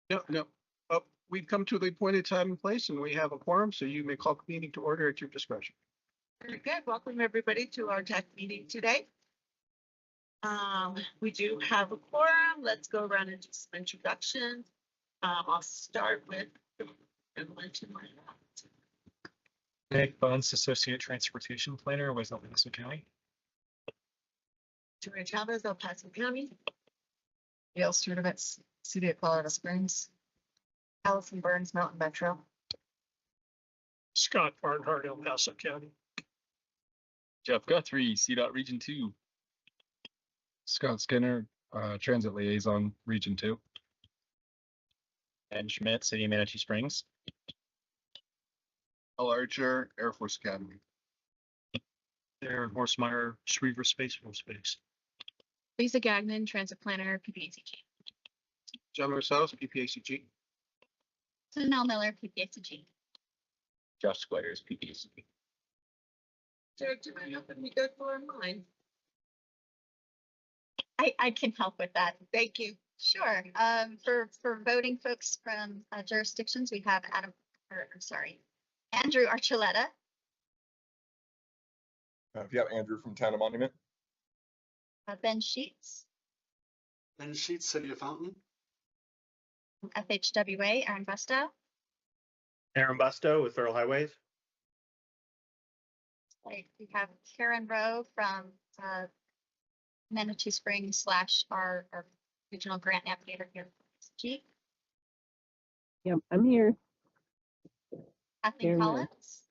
No, no. We've come to the appointed time and place and we have a quorum, so you may call the meeting to order at your discretion. Very good. Welcome everybody to our tech meeting today. We do have a quorum. Let's go around and do some introductions. I'll start with. Nick Bunce, Associate Transportation Planner with El Paso County. Joanne Chavez, El Paso County. Gail Sturdivant, City of Colorado Springs. Allison Burns, Mountain Metro. Scott Barnhart, El Paso County. Jeff Guthrie, CDOT Region 2. Scott Skinner, Transit Liaison, Region 2. And Schmidt, City of Manatee Springs. L. Archer, Air Force Academy. Aaron Horsemeyer, Schriever Space Force Base. Lisa Gagnon, Transit Planner, PPACG. John Marcellus, PPACG. Nell Miller, PPACG. Josh Squires, PPACG. Jared, do you help me go through mine? I can help with that. Thank you. Sure. For voting folks from jurisdictions, we have Andrew Archuleta, If you have Andrew from Town of Monument. Ben Sheets, Ben Sheets, City of Fountain. FHWA, Aaron Busto. Aaron Busto with Federal Highways. We have Karen Rowe from Manitou Springs / our regional grant navigator here. G. Yep, I'm here. Kathleen Karen Rowe. Collins.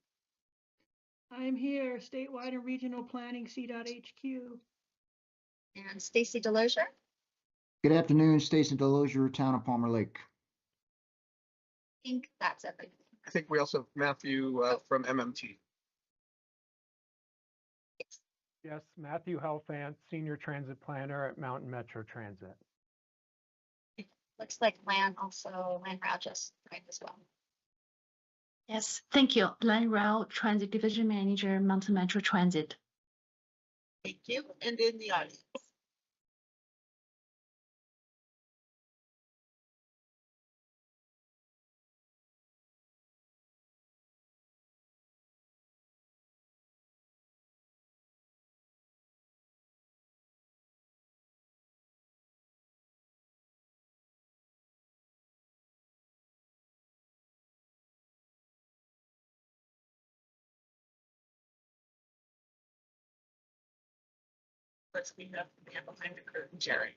I'm here, statewide and regional planning, C.HQ. And Stacy Delozier. Good afternoon, Stacy Delozier, Town of Palmer Lake. I think that's everything. I think we also have Matthew from MMT. Yes, Matthew Helfant, Senior Transit Planner at Mountain Metro Transit. Looks like Lan Rao just joined as well. Yes, thank you. Lan Rao, Transit Division Manager, Mountain Metro Transit. Thank you. And in the audience. Let's be up behind the curtain, Jerry.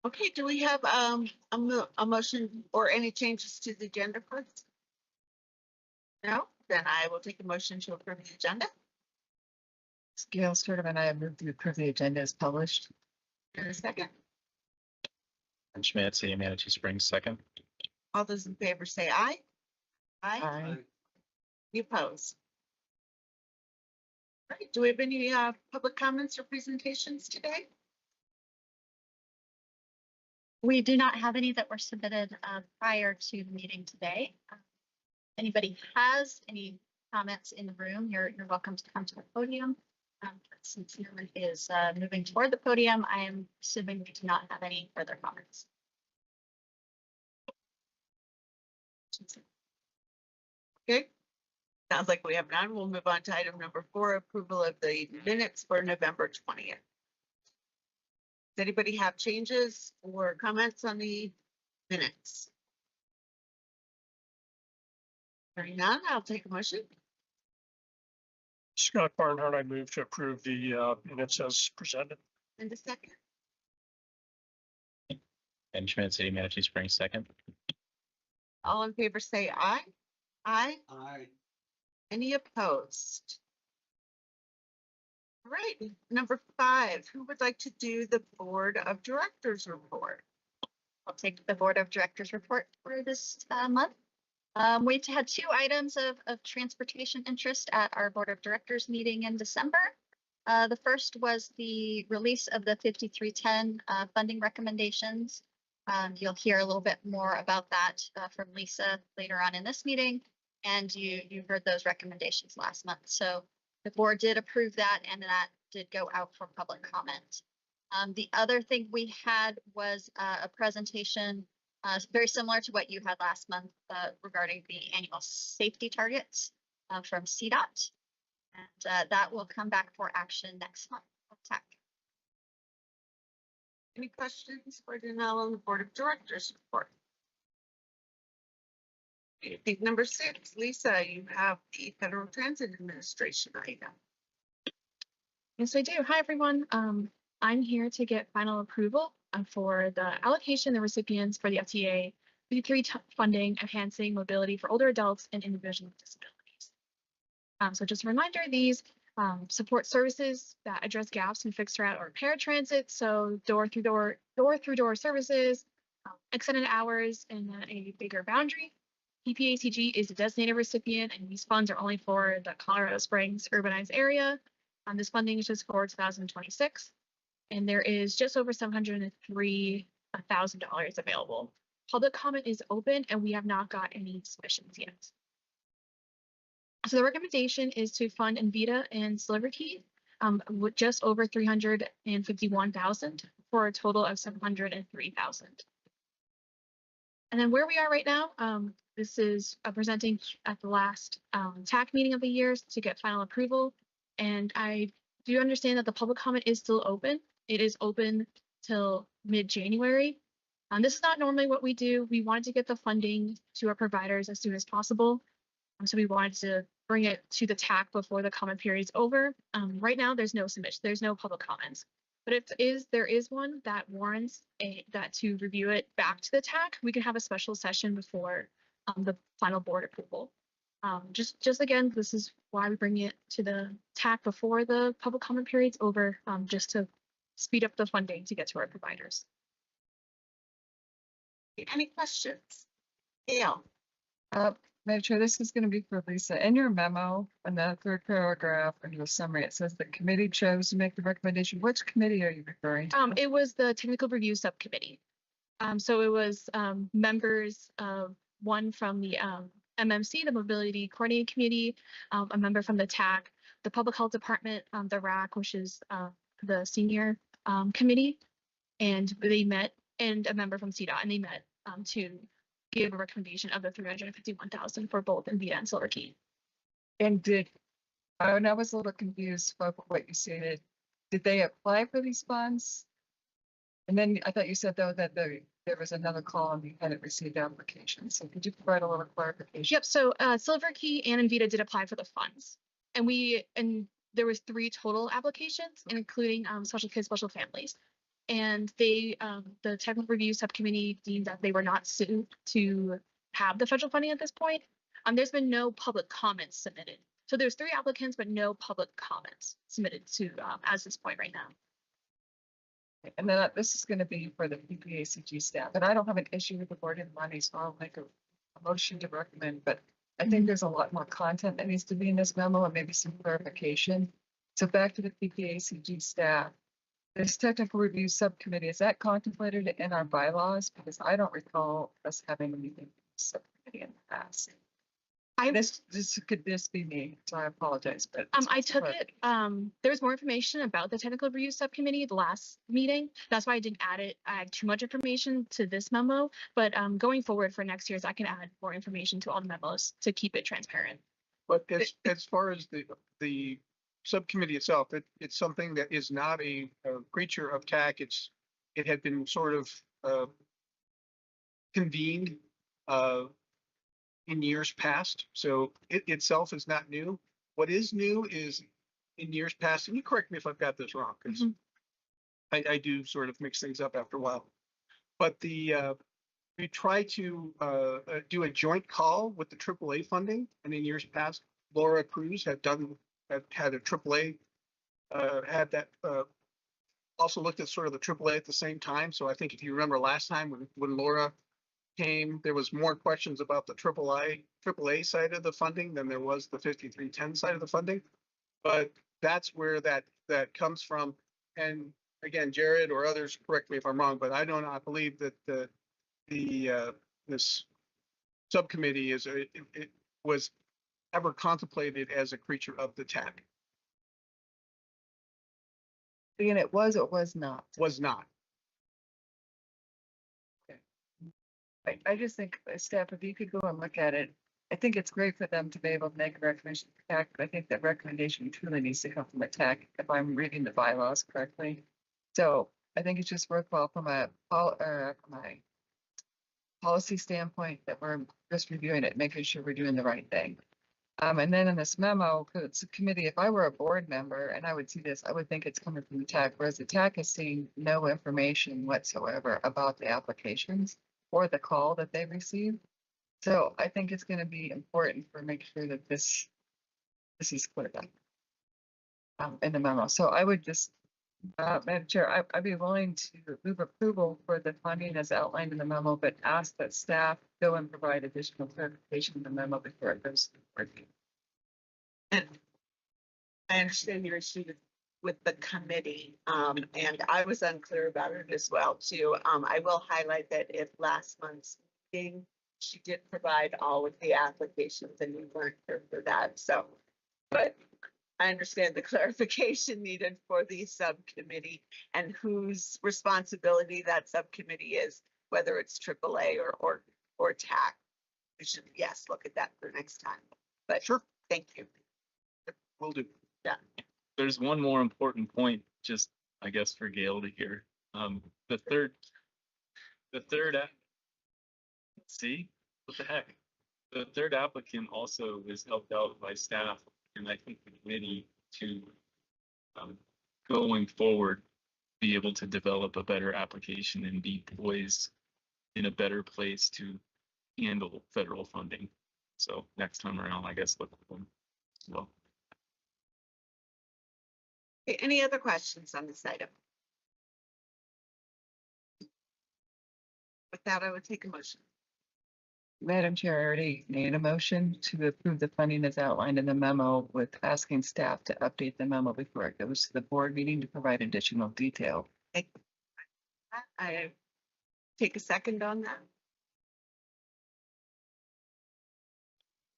Okay, do we have a motion or any changes to the agenda first? No, then I will take a motion to approve the agenda. Gail Sturdivant, I have moved to approve the agenda as published. In a second. And Schmidt, City of Manatee Springs, second. All those in favor say aye. Aye. Aye. You oppose? Right, do we have any public comments or presentations today? We do not have any that were submitted prior to the meeting today. Anybody has any comments in the room, you're welcome to come to the podium. Since Norman is moving toward the podium, I am assuming we do not have any further comments. Okay. Sounds like we have none. We'll move on to item number 4, approval of the minutes for November 20th. Does anybody have changes or comments on the minutes? Hearing none, I'll take a motion. Scott Barnhart, I move to approve the minutes as presented. And a second. And Schmidt, City of Manatee Springs, second. All in favor say aye. Aye. Aye. Any opposed? All right, number 5, who would like to do the Board of Directors report? I'll take the Board of Directors report for this month. We had 2 items of transportation interest at our Board of Directors meeting in December. The first was the release of the 5310 funding recommendations. You'll hear a little bit more about that from Lisa later on in this meeting. And you heard those recommendations last month. So the board did approve that, and that did go out for public comment. The other thing we had was a presentation very similar to what you had last month regarding the annual safety targets from CDOT. And that will come back for action next month. TAC. Any questions for Danelle on the Board of Directors report? I think number 6, Lisa, you have the Federal Transit Administration item. Yes, I do. Hi, everyone. I'm here to get final approval for the allocation of recipients for the FTA 53 funding, enhancing mobility for older adults and individuals with disabilities. So just a reminder, these support services that address gaps in fixed route or paratransit, so door-through-door services, extended hours, and a bigger boundary. PPACG is a designated recipient, and these funds are only for the Colorado Springs urbanized area. This funding is just for 2026, and there is just over $703,000 available. Public comment is open, and we have not got any submissions yet. So the recommendation is to fund Envita and Celebrity with just over $351,000 for a total of $703,000. And then where we are right now, this is presenting at the last TAC meeting of the year to get final approval. And I do understand that the public comment is still open. It is open till mid-January. This is not normally what we do. We wanted to get the funding to our providers as soon as possible. So we wanted to bring it to the TAC before the comment period is over. Right now, there's no submission, there's no public comments. But if there is one that warrants that to review it back to the TAC, we can have a special session before the final board approval. Just again, this is why we bring it to the TAC before the public comment period's over, just to speed up the funding to get to our providers. Any questions? Gail? Madam Chair, this is going to be for Lisa. In your memo, in the third paragraph under the summary, it says the committee chose to make the recommendation. Which committee are you referring to? It was the technical review subcommittee. So it was members of one from the MMC, the Mobility Coordinating Committee, a member from the TAC, the Public Health Department, the RAC, which is the senior committee, and they met, and a member from CDOT, and they met to give a recommendation of the $351,000 for both Envita and Silver Key. And I was a little confused about what you stated. Did they apply for these funds? And then I thought you said though that there was another column you hadn't received applications. So could you provide a little clarification? Yep. So Silver Key and Envita did apply for the funds, and there was 3 total applications, including special kids, special families. And they, the technical review subcommittee deemed that they were not suited to have the federal funding at this point. There's been no public comments submitted. So there's 3 applicants, but no public comments submitted to as this point right now. And then this is going to be for the PPACG staff. And I don't have an issue with the board and money, so I'll make a motion to recommend. But I think there's a lot more content that needs to be in this memo and maybe some clarification. So back to the PPACG staff. This technical review subcommittee, is that contemplated in our bylaws? Because I don't recall us having anything subcommittee in the past. This could just be me, so I apologize. But I took it. There was more information about the technical review subcommittee at the last meeting. That's why I didn't add too much information to this memo. But going forward for next year's, I can add more information to all the memos to keep it transparent. But as far as the subcommittee itself, it's something that is not a creature of TAC. It had been sort of convened in years past, so it itself is not new. What is new is in years past, and you correct me if I've got this wrong, because I do sort of mix things up after a while. But we try to do a joint call with the AAA funding, and in years past, Laura Cruz had had a AAA, had that also looked at sort of the AAA at the same time. So I think if you remember last time when Laura came, there was more questions about the AAA side of the funding than there was the 5310 side of the funding. But that's where that comes from. And again, Jared or others, correct me if I'm wrong, but I do not believe that this subcommittee it was ever contemplated as a creature of the TAC. Again, it was or was not. Was not. I just think, staff, if you could go and look at it, I think it's great for them to be able to make a recommendation for TAC, but I think that recommendation truly needs to come from a TAC, if I'm reading the bylaws correctly. So I think it's just worthwhile from from a policy standpoint that we're just reviewing it, making sure we're doing the right thing. And then in this memo, because it's a committee, if I were a board member and I would see this, I would think it's coming from the TAC, whereas the TAC is seeing no information whatsoever about the applications or the call that they received. So I think it's going to be important for make sure that this is cleared up in the memo. So I would just, Madam Chair, I'd be willing to move approval for the funding as outlined in the memo, but ask that staff go and provide additional clarification in the memo before it goes to the board. And I understand your issue with the committee, and I was unclear about it as well too. I will highlight that if last month's meeting, she did provide all of the applications and we weren't here for that, so. But I understand the clarification needed for the subcommittee and whose responsibility that subcommittee is, whether it's AAA or TAC. We should, yes, look at that for next time, but Sure. thank you. Will do. Yeah. There's one more important point, just I guess for Gail to hear. The third, see, what the heck? The third applicant also is helped out by staff and I think the committee to going forward, be able to develop a better application and be poised in a better place to handle federal funding. So next time around, I guess look at them as well. Okay, any other questions on this item? With that, I would take a motion. Madam Chair, I already made a motion to approve the funding as outlined in the memo with asking staff to update the memo before it goes to the board meeting to provide additional detail. I take a second on that.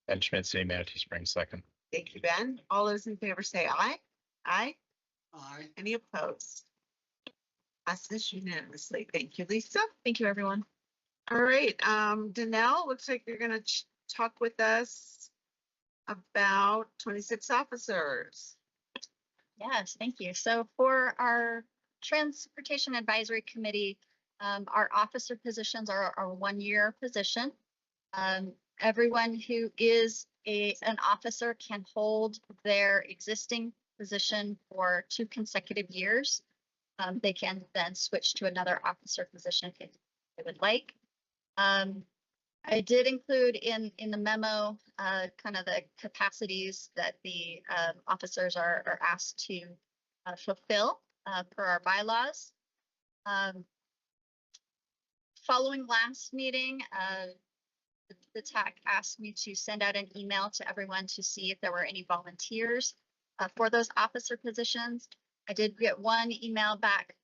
Ben Schmidt, City Manatee Springs, second. Thank you, Ben. All those in favor say aye. Aye. Aye. Any opposed? Passes unanimously. Thank you, Lisa. Thank you, everyone. All right, Danelle, looks like you're gonna talk with us about 26 officers. Yes, thank you. So for our Transportation Advisory Committee, our officer positions are a one-year position. Everyone who is an officer can hold their existing position for 2 consecutive years. They can then switch to another officer position if they would like. I did include in the memo kind of the capacities that the officers are asked to fulfill per our bylaws. Following last meeting, the TAC asked me to send out an email to everyone to see if there were any volunteers for those officer positions. I did get one email back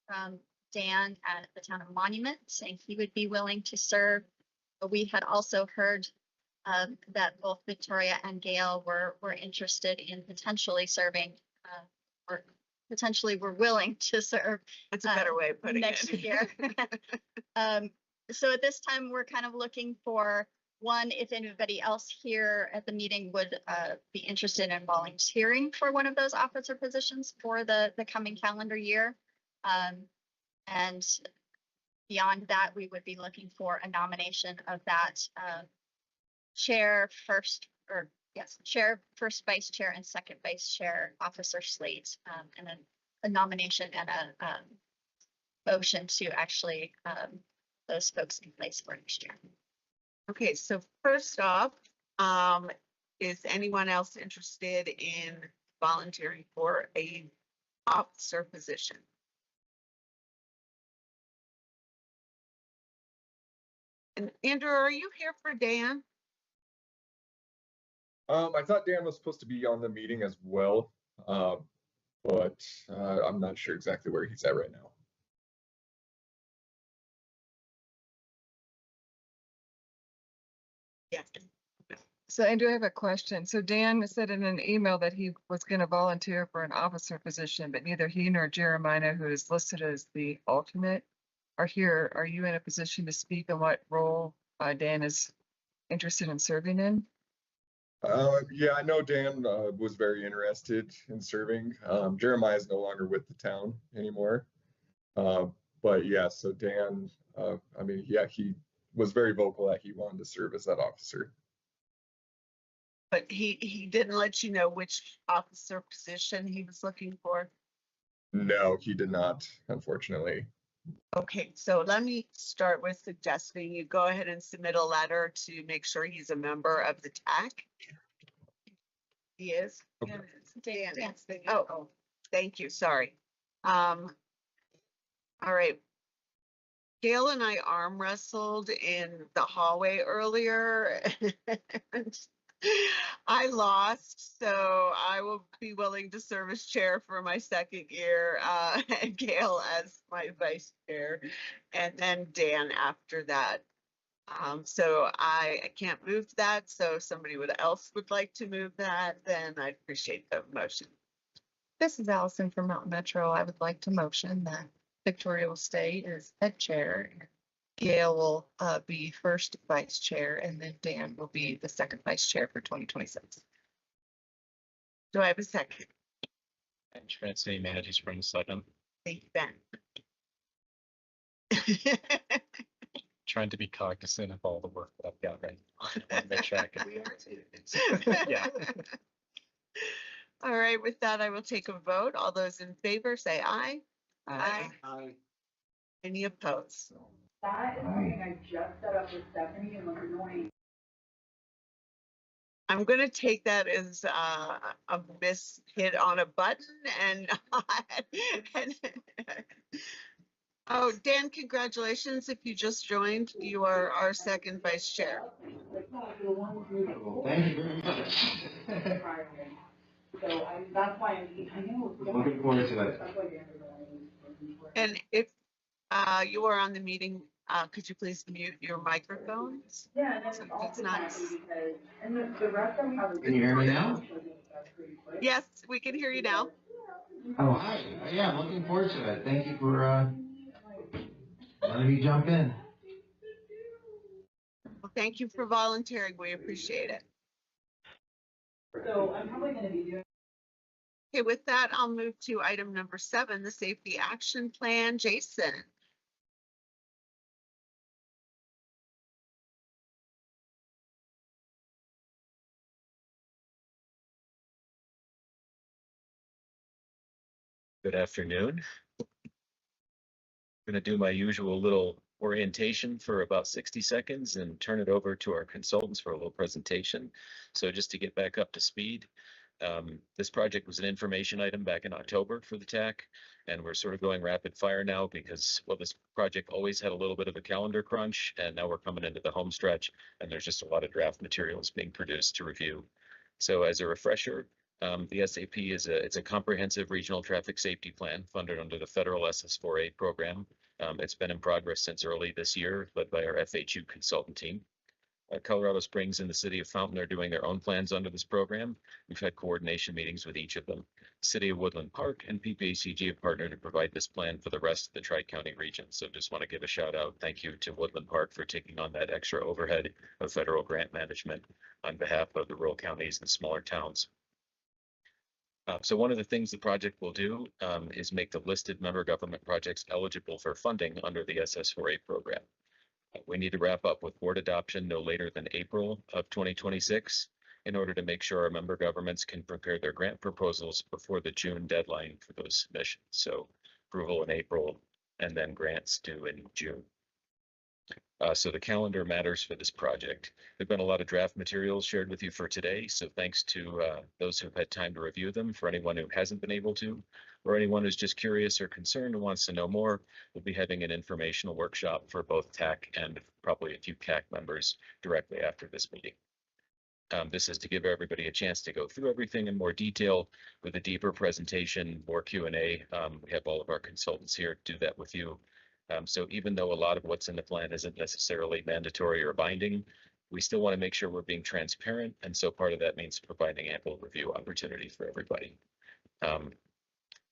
from Dan at the Town of Monument saying he would be willing to serve. But we had also heard that both Victoria and Gail were interested in potentially serving or potentially were willing to serve. That's a better way of putting next it. year. So at this time, we're kind of looking for one, if anybody else here at the meeting would be interested in volunteering for one of those officer positions for the coming calendar year. And beyond that, we would be looking for a nomination of that chair, first vice chair, and second vice chair officer slate, and then a nomination and a motion to actually those folks in place for next year. Okay, so first off, is anyone else interested in volunteering for a officer position? And Andrew, are you here for Dan? I thought Dan was supposed to be on the meeting as well, but I'm not sure exactly where he's at right now. Yes. So Andrew, I have a question. So Dan said in an email that he was going to volunteer for an officer position, but neither he nor Jeremiah, who is listed as the alternate, are here. Are you in a position to speak on what role Dan is interested in serving in? Yeah, I know Dan was very interested in serving. Jeremiah is no longer with the town anymore. But yeah, so Dan, I mean, yeah, he was very vocal that he wanted to serve as that officer. But he didn't let you know which officer position he was looking for. No, he did not, unfortunately. Okay, so let me start with suggesting you go ahead and submit a letter to make sure he's a member of the TAC. He is? Okay. Dan. Oh, thank you, sorry. All right. Gail and I arm wrestled in the hallway earlier. and I lost, so I will be willing to serve as chair for my second year, and Gail as my vice chair, and then Dan after that. So I can't move that, so if somebody else would like to move that, then I'd appreciate the motion. This is Allison from Mountain Metro. I would like to motion that Victoria will stay as head chair. Gail will be first vice chair, and then Dan will be the second vice chair for 2026. Do I have a second? And Schmidt, City Manager Springs, second. Thank you, Ben. Trying to be cognizant of all the work that I've got right now. I wanna make sure I can- Yeah. All right, with that, I will take a vote. All those in favor, say aye. Aye. Aye. Any opposed? That is something I just set up with Stephanie and was annoying. I'm gonna take that as a miss hit on a button and, and oh, Dan, congratulations. If you just joined, you are our second vice chair. Thank you very much. So that's why I know. Looking forward to it. And if you are on the meeting, could you please mute your microphones? Yeah, and So that's also it's not. because, and the rest of them. Can you hear me now? Yes, we can hear you now. Oh, hi. Yeah, I'm looking forward to it. Thank you for letting me jump in. Well, thank you for volunteering. We appreciate it. So I'm probably gonna be doing. Okay, with that, I'll move to item number 7, the safety action plan. Jason. Good afternoon. I'm going to do my usual little orientation for about 60 seconds and turn it over to our consultants for a little presentation. So just to get back up to speed, this project was an information item back in October for the TAC, and we're sort of going rapid fire now because, well, this project always had a little bit of a calendar crunch, and now we're coming into the home stretch, and there's just a lot of draft materials being produced to review. So as a refresher, the SAP it's a comprehensive regional traffic safety plan funded under the federal SS4A program. It's been in progress since early this year, led by our FHU consultant team. Colorado Springs and the city of Fountain are doing their own plans under this program. We've had coordination meetings with each of them. City of Woodland Park and PPACG have partnered to provide this plan for the rest of the Tri-County region. So just want to give a shout out. Thank you to Woodland Park for taking on that extra overhead of federal grant management on behalf of the rural counties and smaller towns. So one of the things the project will do is make the listed member government projects eligible for funding under the SS4A program. We need to wrap up with board adoption no later than April of 2026 in order to make sure our member governments can prepare their grant proposals before the June deadline for those submissions. So approval in April and then grants due in June. So the calendar matters for this project. There've been a lot of draft materials shared with you for today. So thanks to those who've had time to review them. For anyone who hasn't been able to, or anyone who's just curious or concerned and wants to know more, we'll be having an informational workshop for both TAC and probably a few CAC members directly after this meeting. This is to give everybody a chance to go through everything in more detail with a deeper presentation, more Q&A. We have all of our consultants here to do that with you. So even though a lot of what's in the plan isn't necessarily mandatory or binding, we still want to make sure we're being transparent. And so part of that means providing ample review opportunity for everybody.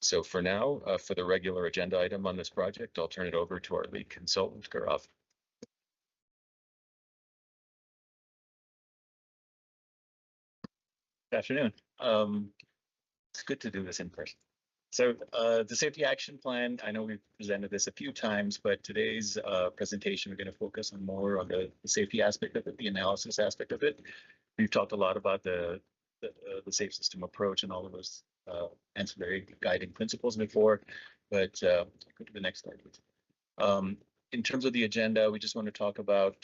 So for now, for the regular agenda item on this project, I'll turn it over to our lead consultant, Gaurav. Good afternoon. It's good to do this in person. So the safety action plan, I know we've presented this a few times, but today's presentation, we're going to focus on more on the safety aspect of it, the analysis aspect of it. We've talked a lot about the safe system approach and all of those ancillary guiding principles before, but go to the next slide, please. In terms of the agenda, we just want to talk about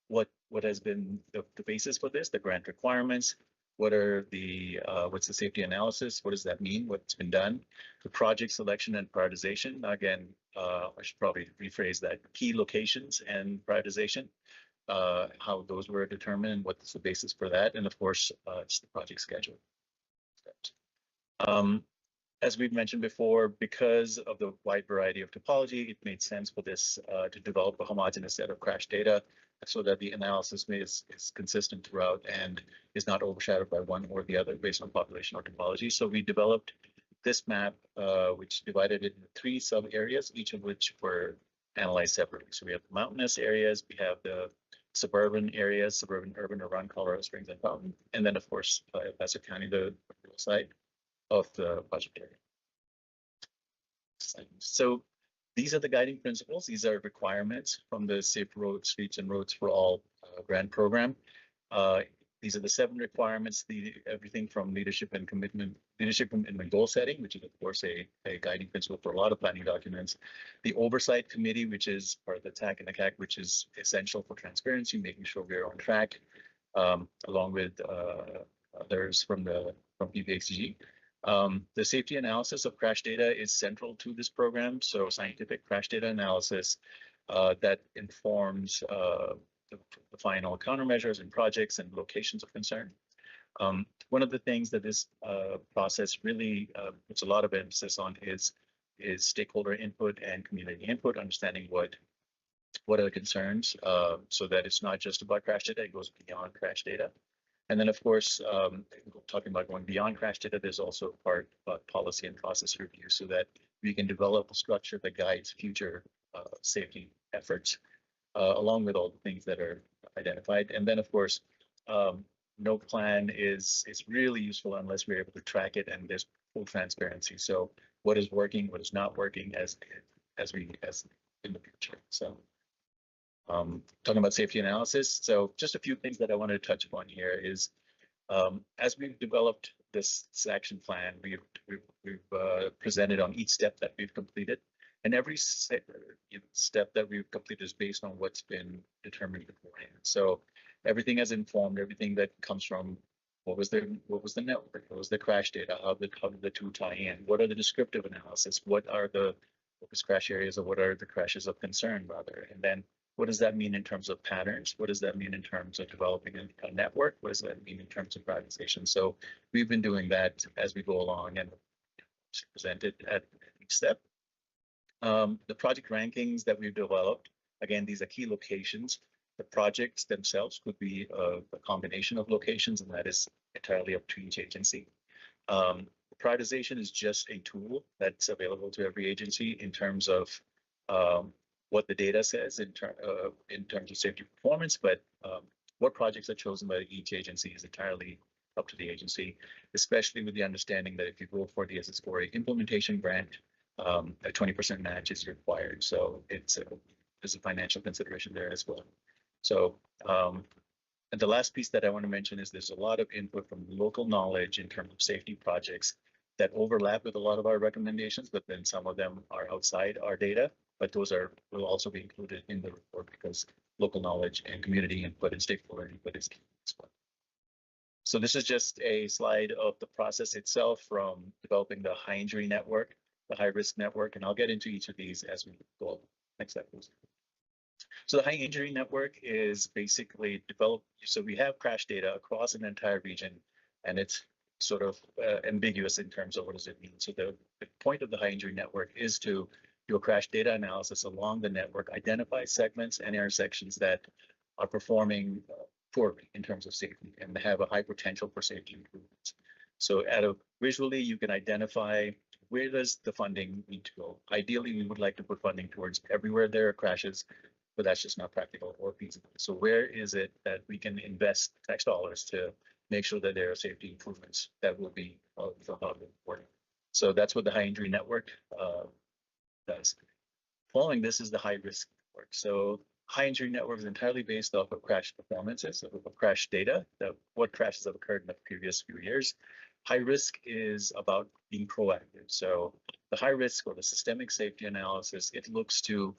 what has been the basis for this, the grant requirements, what's the safety analysis, what does that mean, what's been done, the project selection and prioritization. Again, I should probably rephrase that, key locations and prioritization, how those were determined, what's the basis for that, and of course, it's the project schedule. As we've mentioned before, because of the wide variety of topology, it made sense for this to develop a homogeneous set of crash data so that the analysis is consistent throughout and is not overshadowed by one or the other based on population or topology. So we developed this map, which divided it into 3 sub areas, each of which were analyzed separately. So we have the mountainous areas, we have the suburban areas, suburban, urban, around Colorado Springs and Fountain, and then of course, El Paso County, the rural side of the project area. So these are the guiding principles. These are requirements from the Safe Roads, Streets and Roads for All grant program. These are the 7 requirements, everything from leadership and commitment, leadership and goal setting, which is of course a guiding principle for a lot of planning documents. The oversight committee, which is part of the TAC and the CAC, which is essential for transparency, making sure we're on track, along with others from PPACG. The safety analysis of crash data is central to this program. So scientific crash data analysis that informs the final countermeasures and projects and locations of concern. One of the things that this process really puts a lot of emphasis on is stakeholder input and community input, understanding what are the concerns, so that it's not just about crash data, it goes beyond crash data. And then, of course, talking about going beyond crash data, there's also a part about policy and process review so that we can develop a structure that guides future safety efforts, along with all the things that are identified. And then, of course, no plan is really useful unless we're able to track it and there's full transparency. So what is working, what is not working as in the future. So talking about safety analysis. So just a few things that I wanted to touch upon here is, as we've developed this action plan, we've presented on each step that we've completed, and every step that we've completed is based on what's been determined beforehand. So everything has informed everything that comes from what was the network, what was the crash data, how did the two tie in, what are the descriptive analysis, what are the focus crash areas, or what are the crashes of concern rather, and then what does that mean in terms of patterns? What does that mean in terms of developing a network? What does that mean in terms of prioritization? So we've been doing that as we go along and present it at each step. The project rankings that we've developed, again, these are key locations. The projects themselves could be a combination of locations, and that is entirely up to each agency. Prioritization is just a tool that's available to every agency in terms of what the data says in terms of safety performance, but what projects are chosen by each agency is entirely up to the agency, especially with the understanding that if you go for the SS4A implementation grant, a 20% match is required. So there's a financial consideration there as well. So and the last piece that I want to mention is there's a lot of input from local knowledge in terms of safety projects that overlap with a lot of our recommendations, but then some of them are outside our data. But those will also be included in the report because local knowledge and community input and stakeholder input is key as well. So this is just a slide of the process itself from developing the high injury network, the high risk network, and I'll get into each of these as we go. Next slide, please. So the high injury network is basically developed. So we have crash data across an entire region, and it's sort of ambiguous in terms of what does it mean. So the point of the high injury network is to do a crash data analysis along the network, identify segments and intersections that are performing poorly in terms of safety and have a high potential for safety improvements. So visually, you can identify where does the funding need to go. Ideally, we would like to put funding towards everywhere there are crashes, but that's just not practical or feasible. So where is it that we can invest tax dollars to make sure that there are safety improvements that will be important? So that's what the high injury network does. Following this is the high risk network. So high injury network is entirely based off of crash performances, of crash data, what crashes have occurred in the previous few years. High risk is about being proactive. So the high risk or the systemic safety analysis, it looks to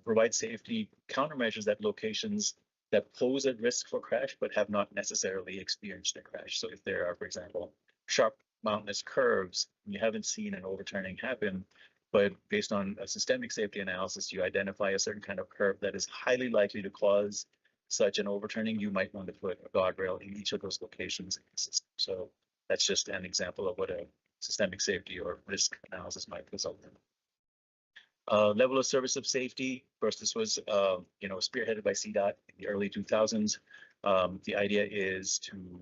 provide safety countermeasures at locations that pose a risk for crash, but have not necessarily experienced a crash. So if there are, for example, sharp mountainous curves, you haven't seen an overturning happen, but based on a systemic safety analysis, you identify a certain kind of curve that is highly likely to cause such an overturning, you might want to put a guardrail in each of those locations in the system. So that's just an example of what a systemic safety or risk analysis might result in. Level of service of safety. First, this was spearheaded by CDOT in the early 2000s. The idea is to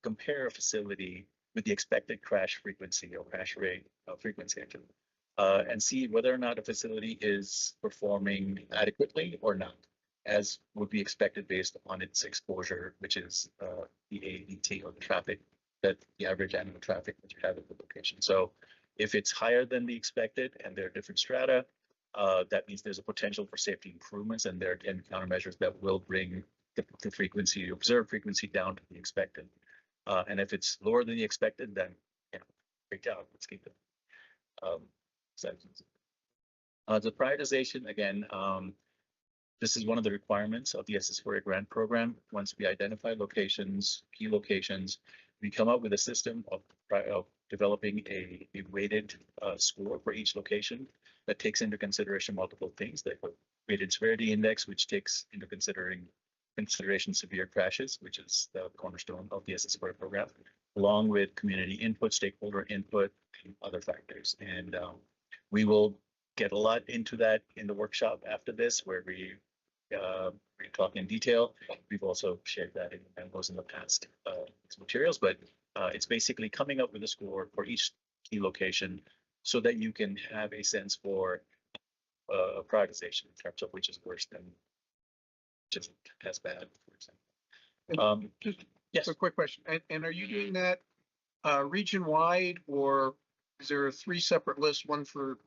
compare a facility with the expected crash frequency or crash rate frequency actually, and see whether or not a facility is performing adequately or not, as would be expected based on its exposure, which is the ADT or the traffic, that the average annual traffic that you have at the location. So if it's higher than the expected and there are different strata, that means there's a potential for safety improvements, and there are countermeasures that will bring the frequency, observed frequency, down to the expected. And if it's lower than the expected, then great job, let's keep it. The prioritization, again, this is one of the requirements of the SS4A grant program. Once we identify locations, key locations, we come up with a system of developing a weighted score for each location that takes into consideration multiple things. The weighted severity index, which takes into consideration severe crashes, which is the cornerstone of the SS4A program, along with community input, stakeholder input, and other factors. And we will get a lot into that in the workshop after this, where we talk in detail. We've also shared that in memos in the past materials, but it's basically coming up with a score for each key location so that you can have a sense for a prioritization in terms of which is worse than just as bad, for example. Yes. A quick question. And are you doing that region wide, or is there 3 separate lists, one for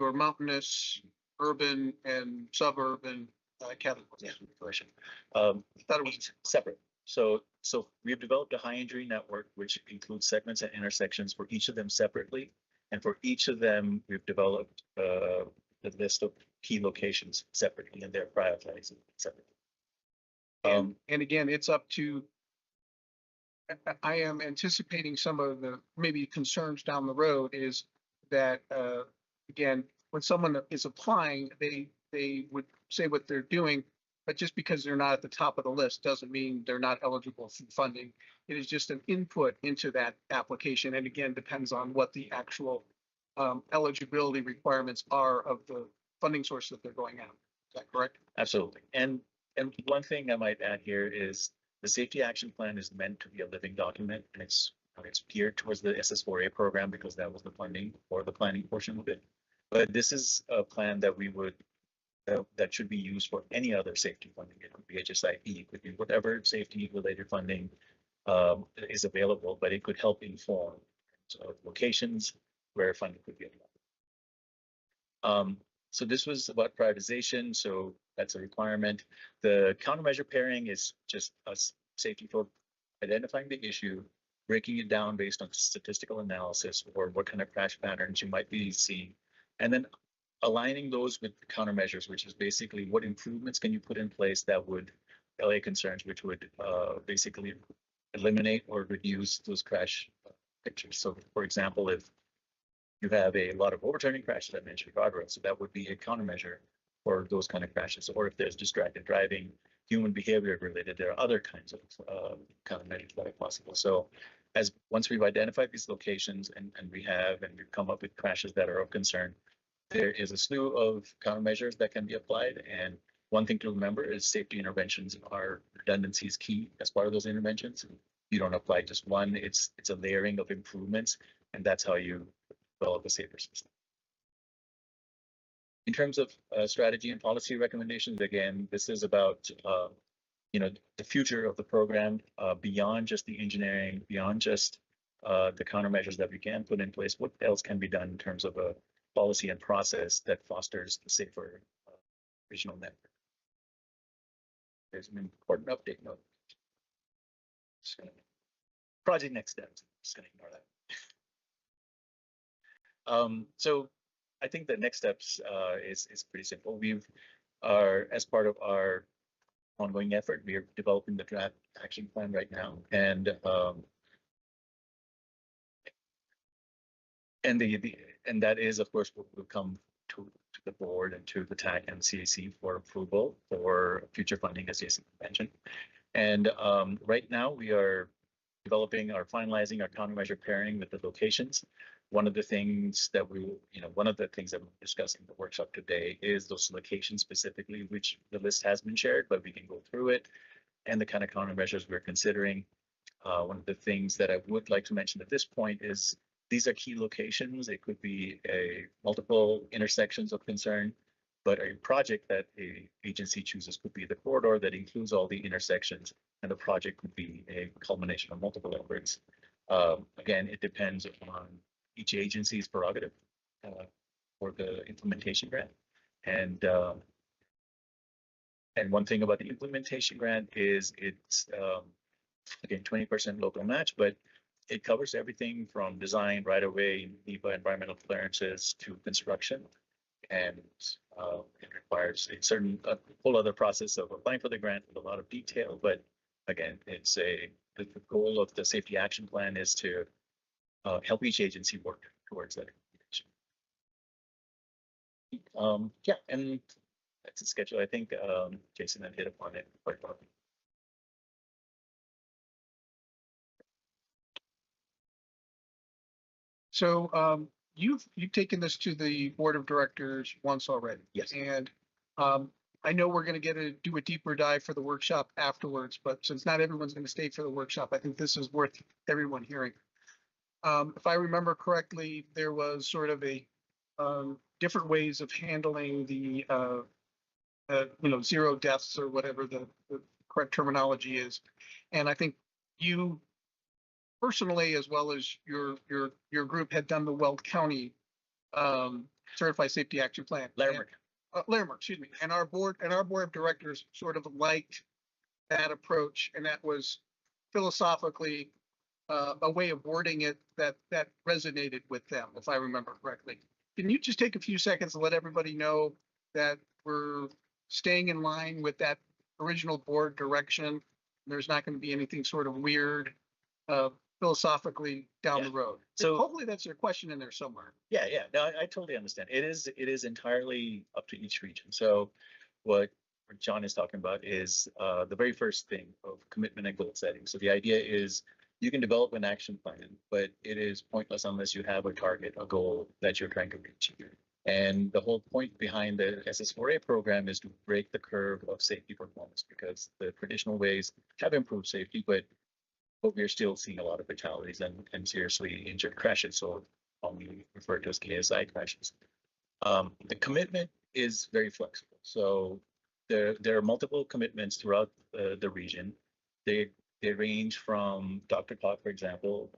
your mountainous, urban, and suburban categories? Yeah, question. I thought it was separate. So we've developed a high injury network, which includes segments and intersections for each of them separately. And for each of them, we've developed the list of key locations separately, and they're prioritized separately. And again, it's up to, I am anticipating some of the maybe concerns down the road is that, again, when someone is applying, they would say what they're doing, but just because they're not at the top of the list doesn't mean they're not eligible for funding. It is just an input into that application. And again, depends on what the actual eligibility requirements are of the funding source that they're going out. Is that correct? Absolutely. And one thing I might add here is the safety action plan is meant to be a living document, and it's geared towards the SS4A program because that was the funding or the planning portion of it. But this is a plan that we would that should be used for any other safety funding. It could be HSIP, it could be whatever safety related funding is available, but it could help inform locations where funding could be applied. So this was about prioritization. So that's a requirement. The countermeasure pairing is just a safety for identifying the issue, breaking it down based on statistical analysis or what kind of crash patterns you might be seeing, and then aligning those with countermeasures, which is basically what improvements can you put in place that would allay concerns, which would basically eliminate or reduce those crash pictures. So for example, if you have a lot of overturning crashes, I mentioned guardrails, so that would be a countermeasure for those kind of crashes. Or if there's distracted driving, human behavior related, there are other kinds of countermeasures that are possible. So once we've identified these locations and we've come up with crashes that are of concern, there is a slew of countermeasures that can be applied, and one thing to remember is safety interventions are redundancy is key as part of those interventions. You don't apply just one, it's a layering of improvements, and that's how you develop a safer system. In terms of strategy and policy recommendations, again, this is about the future of the program beyond just the engineering, beyond just the countermeasures that we can put in place. What else can be done in terms of a policy and process that fosters a safer regional network? There's an important update note. Project next steps. Just gonna ignore that. So I think the next steps is pretty simple. As part of our ongoing effort, we are developing the draft action plan right now, and that is, of course, what will come to the board and to the TAC and CAC for approval for future funding, as Jason mentioned. And right now we are finalizing our countermeasure pairing with the locations. One of the things that we're discussing in the workshop today is those locations specifically, which the list has been shared, but we can go through it and the kind of countermeasures we're considering. One of the things that I would like to mention at this point is these are key locations. It could be multiple intersections of concern, but a project that a agency chooses could be the corridor that includes all the intersections, and the project could be a culmination of multiple efforts. Again, it depends on each agency's prerogative for the implementation grant. And one thing about the implementation grant is it's again 20% local match, but it covers everything from design, right away, NEPA, environmental clearances to construction, and it requires a whole other process of applying for the grant with a lot of detail. But again, the goal of the safety action plan is to help each agency work towards that. Yeah, and that's the schedule. I think Jason had hit upon it quite well. So you've taken this to the board of directors once already. Yes. And I know we're going to do a deeper dive for the workshop afterwards, but since not everyone's going to stay for the workshop, I think this is worth everyone hearing. If I remember correctly, there was sort of a different ways of handling the zero deaths or whatever the correct terminology is. And I think you personally, as well as your group, had done the Weld County Certified Safety Action Plan. Larimer, excuse me. And our board of directors sort of liked that approach, and that was philosophically a way of wording it that resonated with them, if I remember correctly. Can you just take a few seconds to let everybody know that we're staying in line with that original board direction? There's not going to be anything sort of weird philosophically down the road. So hopefully that's your question in there somewhere. Yeah. No, I totally understand. It is entirely up to each region. So what John is talking about is the very first thing of commitment and goal setting. So the idea is you can develop an action plan, but it is pointless unless you have a target, a goal that you're trying to reach. And the whole point behind the SS4A program is to break the curve of safety performance, because the traditional ways have improved safety, but we're still seeing a lot of fatalities and seriously injured crashes. So we refer to as KSI crashes. The commitment is very flexible. So there are multiple commitments throughout the region. They range from Dr. Talk, for example,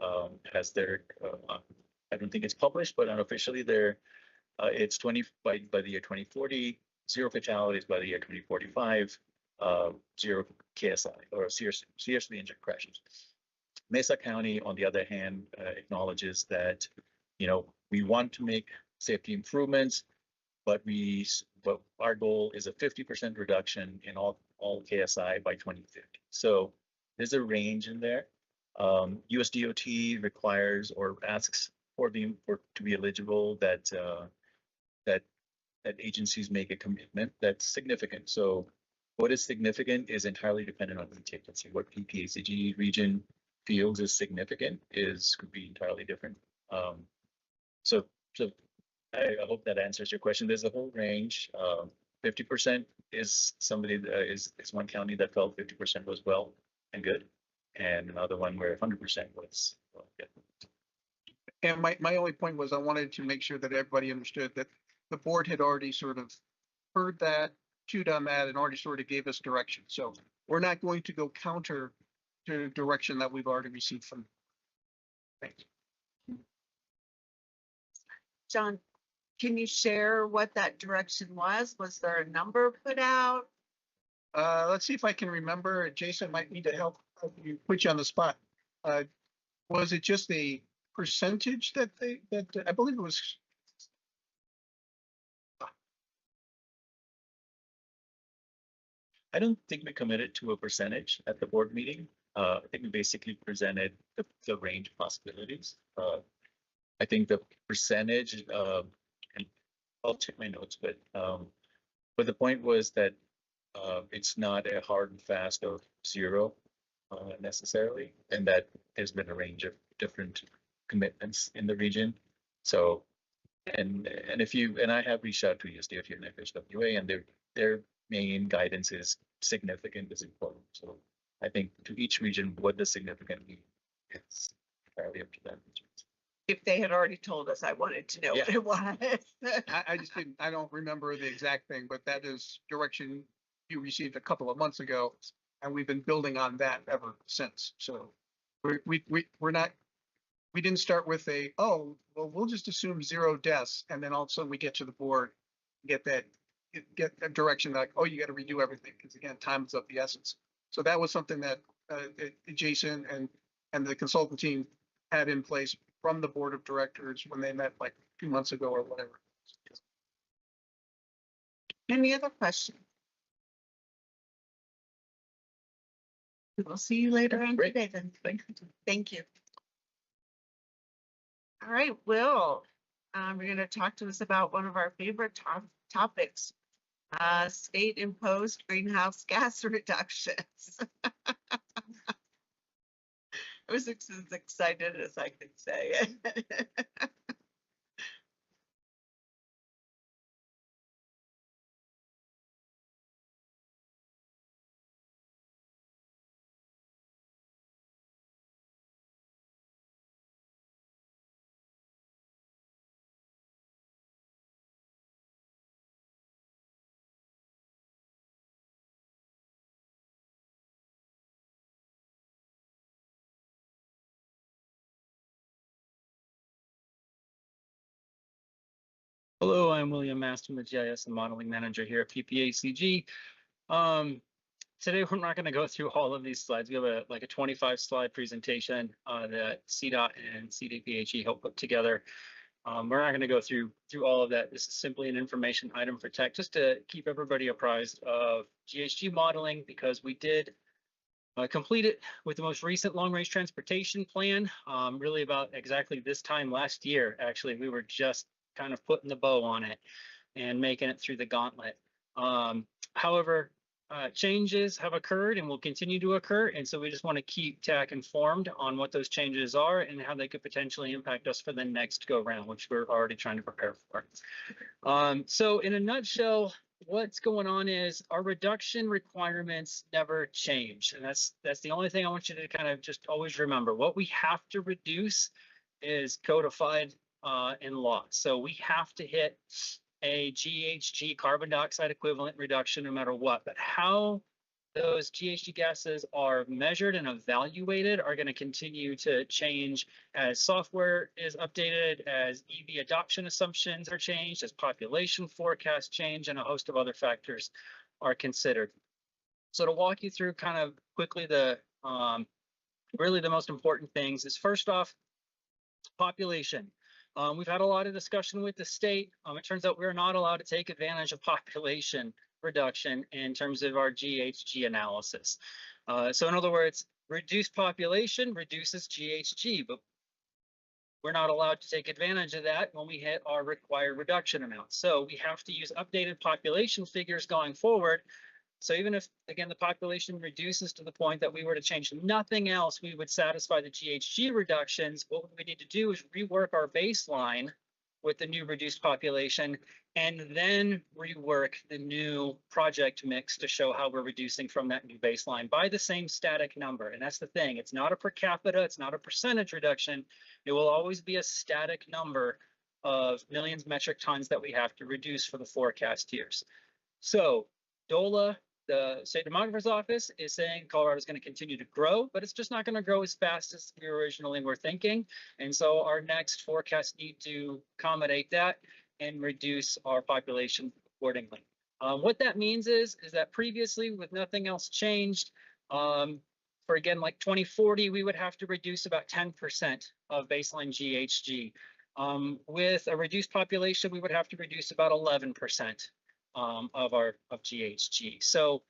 has their, I don't think it's published, but unofficially it's 20 by the year 2040, 0 fatalities by the year 2045, 0 KSI or seriously injured crashes. Mesa County, on the other hand, acknowledges that, we want to make safety improvements, but our goal is a 50% reduction in all KSI by 2050. So there's a range in there. US DOT requires or asks to be eligible that agencies make a commitment that's significant. So what is significant is entirely dependent on each agency. What PPACG region feels is significant could be entirely different. So I hope that answers your question. There's a whole range. 50% is somebody that is one county that felt 50% was well and good, and another one where 100% was well, good. And my only point was I wanted to make sure that everybody understood that the board had already sort of heard that, chewed on that, and already sort of gave us direction. So we're not going to go counter to direction that we've already received from. Thanks. John, can you share what that direction was? Was there a number put out? Let's see if I can remember. Jason might need to help you, put you on the spot. Was it just a percentage that I believe it was? I don't think we committed to a percentage at the board meeting. I think we basically presented the range of possibilities. I think the percentage, and I'll check my notes, but the point was that it's not a hard and fast of zero necessarily, and that there's been a range of different commitments in the region. So, and if you, and I have reached out to USDOT and FHWA, and their main guidance is significant is important. So I think to each region, what does significant mean? It's entirely up to them. If they had already told us, I wanted to know what it was. I just didn't, I don't remember the exact thing, but that is direction you received a couple of months ago. And we've been building on that ever since. So we're not, we didn't start with well, we'll just assume 0 deaths. And then all of a sudden we get to the board, get a direction like, oh, you got to redo everything. Because again, time is of the essence. So that was something that Jason and the consultant team had in place from the board of directors when they met like 2 months ago or whatever. Any other questions? We will see you later on today then. Thank you. All right, Will, we're going to talk to us about one of our favorite topics, state imposed greenhouse gas reductions. I was as excited as I could say. Hello, I'm William Maston, the GIS and Modeling Manager here at PPACG. Today, we're not going to go through all of these slides. We have a 25 slide presentation that CDOT and CDPHE helped put together. We're not going to go through all of that. This is simply an information item for tech, just to keep everybody apprised of GHG modeling, because we did complete it with the most recent long-range transportation plan, really about exactly this time last year. Actually, we were just kind of putting the bow on it and making it through the gauntlet. However, changes have occurred and will continue to occur. And so we just want to keep TAC informed on what those changes are and how they could potentially impact us for the next go round, which we're already trying to prepare for. So in a nutshell, what's going on is our reduction requirements never change. And that's the only thing I want you to kind of just always remember. What we have to reduce is codified in law. So we have to hit a GHG carbon dioxide equivalent reduction no matter what. But how those GHG gases are measured and evaluated are going to continue to change as software is updated, as EV adoption assumptions are changed, as population forecasts change, and a host of other factors are considered. So to walk you through kind of quickly the really the most important things is, first off, population. We've had a lot of discussion with the state. It turns out we're not allowed to take advantage of population reduction in terms of our GHG analysis. So in other words, reduced population reduces GHG, but we're not allowed to take advantage of that when we hit our required reduction amount. So we have to use updated population figures going forward. So even if, again, the population reduces to the point that we were to change nothing else, we would satisfy the GHG reductions. What we need to do is rework our baseline with the new reduced population, and then rework the new project mix to show how we're reducing from that new baseline by the same static number. And that's the thing. It's not a per capita, it's not a percentage reduction. It will always be a static number of millions metric tons that we have to reduce for the forecast years. So DOLA, the State Demographer's Office, is saying Colorado is going to continue to grow, but it's just not going to grow as fast as we originally were thinking. And so our next forecasts need to accommodate that and reduce our population accordingly. What that means is that previously, with nothing else changed, for again, like 2040, we would have to reduce about 10% of baseline GHG. With a reduced population, we would have to reduce about 11% of GHG. So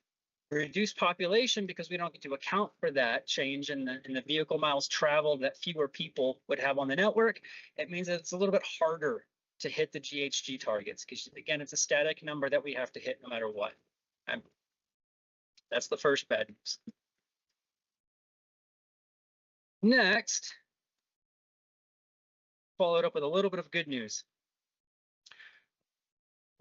reduced population, because we don't get to account for that change in the vehicle miles traveled that fewer people would have on the network, it means that it's a little bit harder to hit the GHG targets, because again, it's a static number that we have to hit no matter what. That's the first bad news. Next, followed up with a little bit of good news.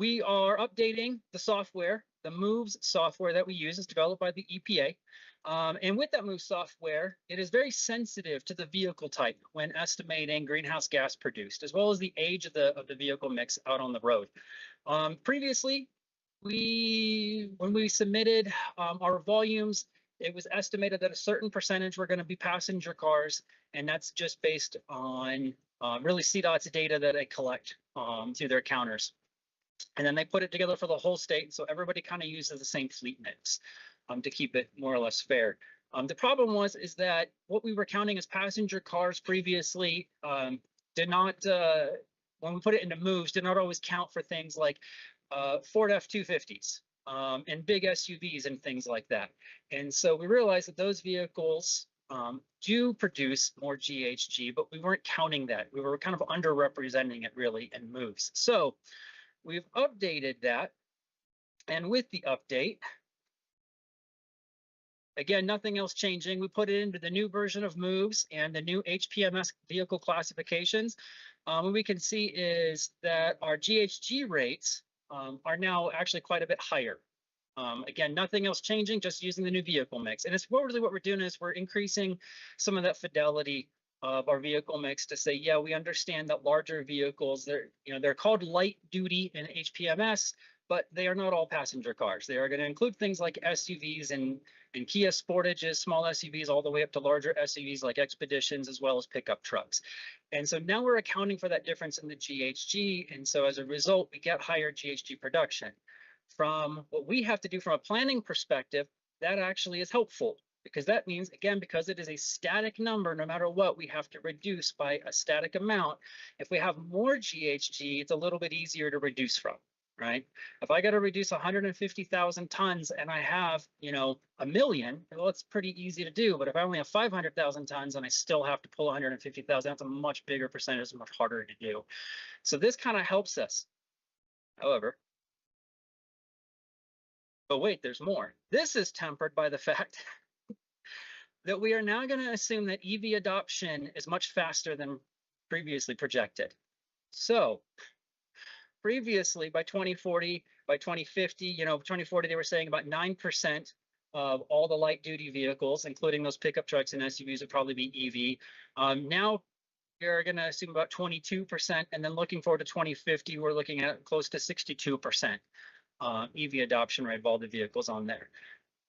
We are updating the software. The MOVES software that we use is developed by the EPA. And with that MOVES software, it is very sensitive to the vehicle type when estimating greenhouse gas produced, as well as the age of the vehicle mix out on the road. Previously, when we submitted our volumes, it was estimated that a certain percentage were going to be passenger cars, and that's just based on really CDOT's data that they collect through their counters. And then they put it together for the whole state, so everybody kind of uses the same fleet mix to keep it more or less fair. The problem is that what we were counting as passenger cars previously did not, when we put it into MOVES, did not always count for things like Ford F-250s and big SUVs and things like that. And so we realized that those vehicles do produce more GHG, but we weren't counting that. We were kind of underrepresenting it really in MOVES. So we've updated that, and with the update, again, nothing else changing. We put it into the new version of MOVES and the new HPMS vehicle classifications. What we can see is that our GHG rates are now actually quite a bit higher. Again, nothing else changing, just using the new vehicle mix. And it's really what we're doing is we're increasing some of that fidelity of our vehicle mix to say, yeah, we understand that larger vehicles, they're called light duty in HPMS, but they are not all passenger cars. They are going to include things like SUVs and Kia Sportages, small SUVs, all the way up to larger SUVs like Expeditions, as well as pickup trucks. And so now we're accounting for that difference in the GHG. And so as a result, we get higher GHG production. From what we have to do from a planning perspective, that actually is helpful. Because that means, again, because it is a static number, no matter what, we have to reduce by a static amount. If we have more GHG, it's a little bit easier to reduce from, right? If I got to reduce 150,000 tons and I have, a million, well, it's pretty easy to do. But if I only have 500,000 tons and I still have to pull 150,000, that's a much bigger percentage, much harder to do. So this kind of helps us. However, but wait, there's more. This is tempered by the fact that we are now going to assume that EV adoption is much faster than previously projected. So previously by 2040, by 2050, 2040, they were saying about 9% of all the light duty vehicles, including those pickup trucks and SUVs, would probably be EV. Now we're going to assume about 22%. And then looking forward to 2050, we're looking at close to 62% EV adoption rate of all the vehicles on there.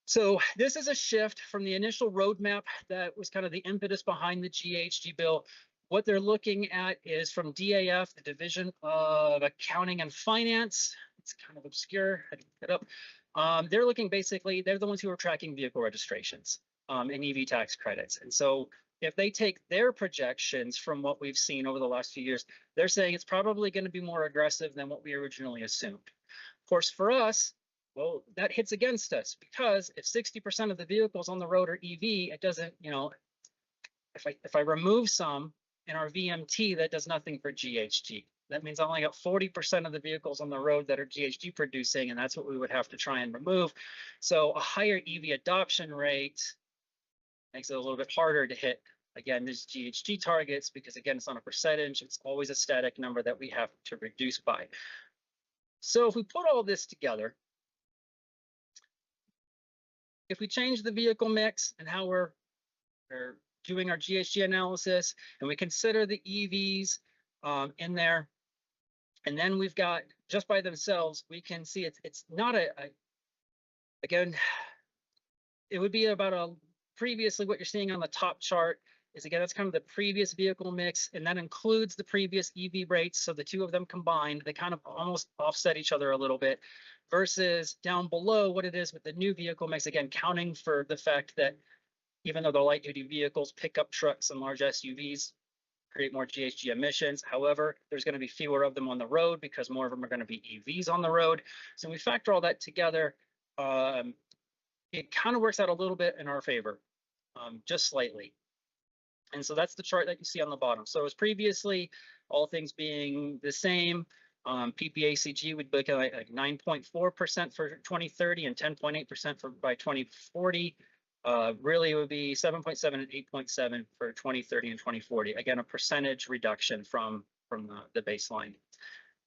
So this is a shift from the initial roadmap that was kind of the impetus behind the GHG bill. What they're looking at is from DAF, the Division of Accounting and Finance. It's kind of obscure. I didn't get up. They're looking basically, they're the ones who are tracking vehicle registrations and EV tax credits. And so if they take their projections from what we've seen over the last few years, they're saying it's probably going to be more aggressive than what we originally assumed. Of course, for us, well, that hits against us, because if 60% of the vehicles on the road are EV, it doesn't, if I remove some in our VMT, that does nothing for GHG. That means I only got 40% of the vehicles on the road that are GHG producing, and that's what we would have to try and remove. So a higher EV adoption rate makes it a little bit harder to hit Again, there's GHG targets because again, it's not a percentage. It's always a static number that we have to reduce by. So if we put all this together, if we change the vehicle mix and how we're doing our GHG analysis, and we consider the EVs in there, and then we've got just by themselves, we can see it's not again, it would be about a previously what you're seeing on the top chart is again, that's kind of the previous vehicle mix, and that includes the previous EV rates. So the two of them combined, they kind of almost offset each other a little bit versus down below what it is with the new vehicle mix, again, counting for the fact that even though they're light duty vehicles, pickup trucks and large SUVs create more GHG emissions. However, there's going to be fewer of them on the road because more of them are going to be EVs on the road. So when we factor all that together, it kind of works out a little bit in our favor, just slightly. And so that's the chart that you see on the bottom. So as previously, all things being the same, PPACG would be like 9.4% for 2030 and 10.8% for by 2040. Really, it would be 7.7 and 8.7 for 2030 and 2040. Again, a percentage reduction from the baseline.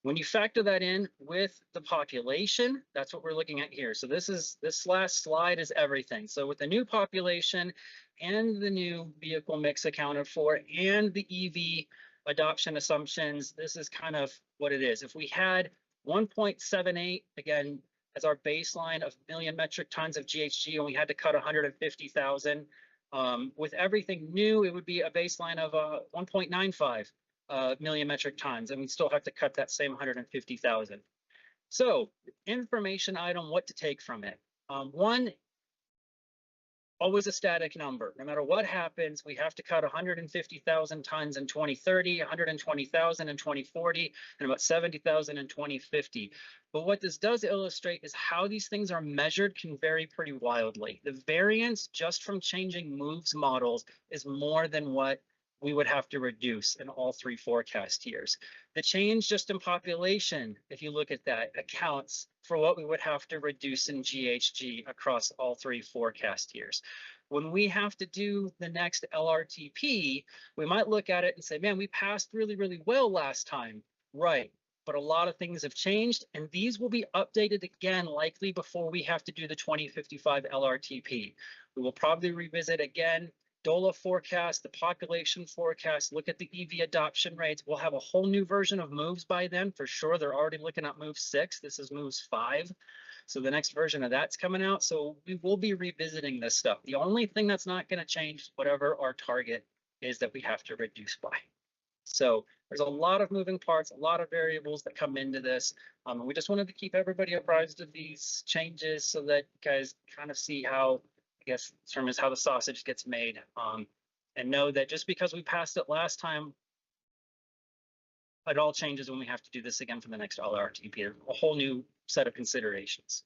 When you factor that in with the population, that's what we're looking at here. So this last slide is everything. So with the new population and the new vehicle mix accounted for and the EV adoption assumptions, this is kind of what it is. If we had 1.78, again, as our baseline of million metric tons of GHG, and we had to cut 150,000, with everything new, it would be a baseline of 1.95 million metric tons, and we still have to cut that same 150,000. So information item, what to take from it. One, always a static number. No matter what happens, we have to cut 150,000 tons in 2030, 120,000 in 2040, and about 70,000 in 2050. But what this does illustrate is how these things are measured can vary pretty wildly. The variance just from changing moves models is more than what we would have to reduce in all three forecast years. The change just in population, if you look at that, accounts for what we would have to reduce in GHG across all three forecast years. When we have to do the next LRTP, we might look at it and say, man, we passed really, really well last time. Right, but a lot of things have changed, and these will be updated again, likely before we have to do the 2055 LRTP. We will probably revisit again DOLA forecast, the population forecast, look at the EV adoption rates. We'll have a whole new version of moves by then, for sure. They're already looking at move 6. This is moves 5. So the next version of that's coming out. So we will be revisiting this stuff. The only thing that's not going to change is whatever our target is that we have to reduce by. So there's a lot of moving parts, a lot of variables that come into this. And we just wanted to keep everybody apprised of these changes so that you guys kind of see how, I guess, the term is how the sausage gets made, and know that just because we passed it last time, it all changes when we have to do this again for the next LRTP, a whole new set of considerations.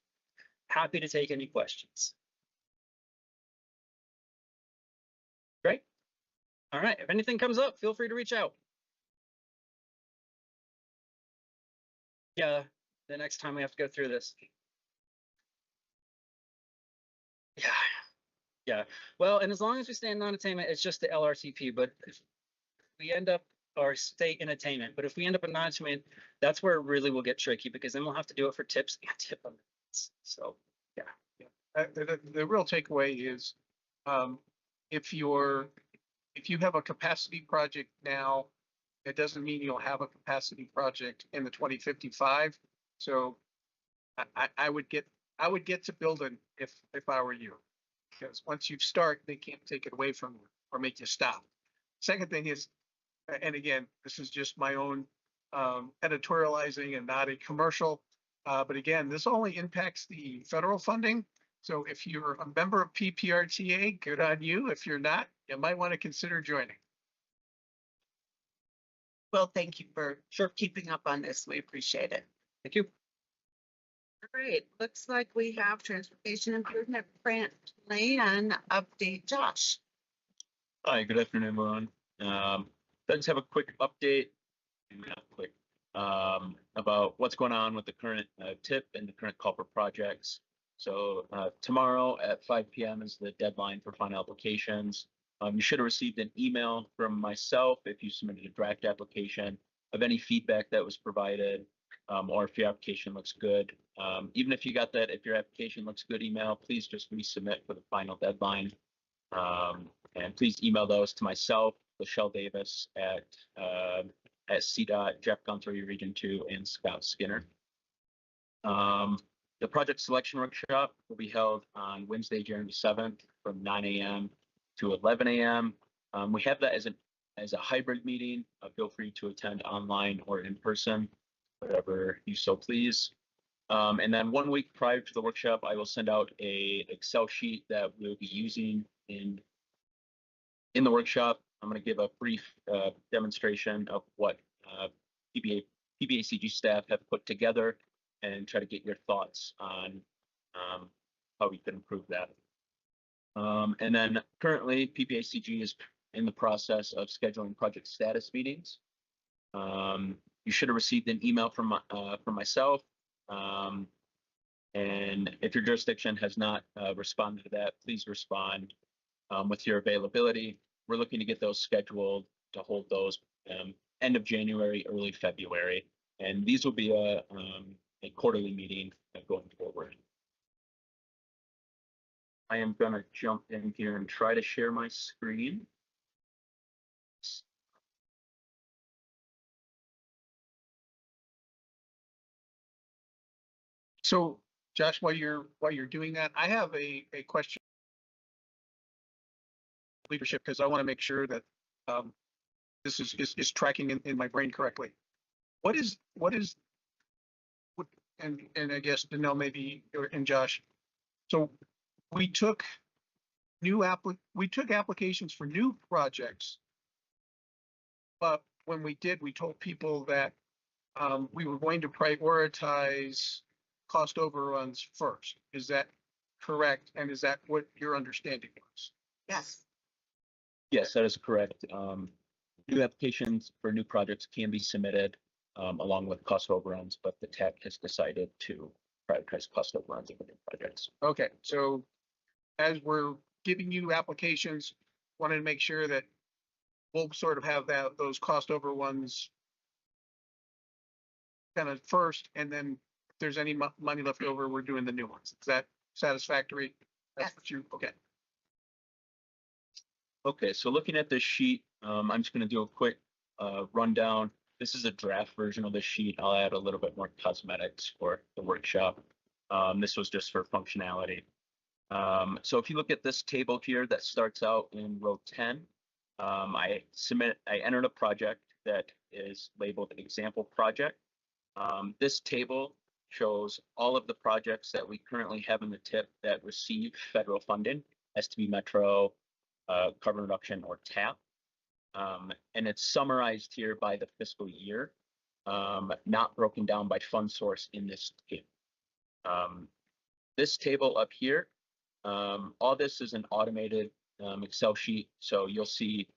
Happy to take any questions. Great. All right, if anything comes up, feel free to reach out. Yeah, the next time we have to go through this. Yeah, well, and as long as we stay in non-attainment, it's just the LRTP. But if we end up or stay in attainment, but if we end up in non-attainment, that's where it really will get tricky because then we'll have to do it for tips and tip amendments. So yeah. The real takeaway is if you have a capacity project now, it doesn't mean you'll have a capacity project in the 2055. So I would get to building if I were you. Because once you start, they can't take it away from you or make you stop. Second thing is, and again, this is just my own editorializing and not a commercial, but again, this only impacts the federal funding. So if you're a member of PPRTA, good on you. If you're not, you might want to consider joining. Well, thank you for keeping up on this. We appreciate it. Thank you. All right, looks like we have transportation improvement plan update. Josh. Hi, good afternoon, everyone. Let's have a quick update, about what's going on with the current TIP and the current culvert projects. So tomorrow at 5 p.m. is the deadline for final applications. You should have received an email from myself if you submitted a draft application of any feedback that was provided, or if your application looks good. Even if you got that, if your application looks good email, please just resubmit for the final deadline. And please email those to myself, Michelle Davis at CDOT, Jeff Gunther, Region 2, and Scott Skinner. The project selection workshop will be held on Wednesday, January 7th from 9 a.m. to 11 a.m. We have that as a hybrid meeting. Feel free to attend online or in person, whatever you so please. And then 1 week prior to the workshop, I will send out a Excel sheet that we'll be using in the workshop. I'm going to give a brief demonstration of what PBACG staff have put together and try to get your thoughts on how we can improve that. And then currently PBACG is in the process of scheduling project status meetings. You should have received an email from myself. And if your jurisdiction has not responded to that, please respond with your availability. We're looking to get those scheduled to hold those end of January, early February. And these will be a quarterly meeting going forward. I am going to jump in here and try to share my screen. So Josh, while you're doing that, I have a question. Leadership, because I want to make sure that this is tracking in my brain correctly. And I guess Danelle maybe and Josh. So we took applications for new projects, but when we did, we told people that we were going to prioritize cost overruns first. Is that correct? And is that what your understanding was? Yes. Yes, that is correct. New applications for new projects can be submitted along with cost overruns, but the TAC has decided to prioritize cost overruns for new projects. Okay, so as we're giving you applications, wanted to make sure that we'll sort of have those cost overruns kind of first, and then if there's any money left over, we're doing the new ones. Is that satisfactory? That's what you, okay. Okay, so looking at this sheet, I'm just going to do a quick rundown. This is a draft version of the sheet. I'll add a little bit more cosmetics for the workshop. This was just for functionality. So if you look at this table here that starts out in row 10, I entered a project that is labeled example project. This table shows all of the projects that we currently have in the TIP that receive federal funding, STB Metro, carbon reduction, or TAP. And it's summarized here by the fiscal year, not broken down by fund source in this table. This table up here, all this is an automated Excel sheet. So you'll see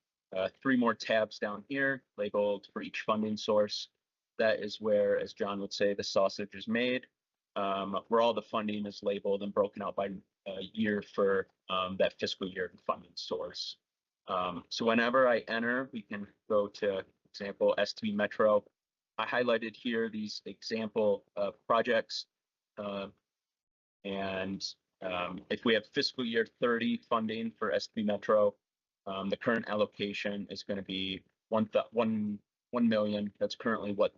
3 more tabs down here labeled for each funding source. That is where, as John would say, the sausage is made, where all the funding is labeled and broken out by year for that fiscal year funding source. So whenever I enter, we can go to example STB Metro. I highlighted here these example projects. And if we have fiscal year 30 funding for STB Metro, the current allocation is going to be 1 million. That's currently what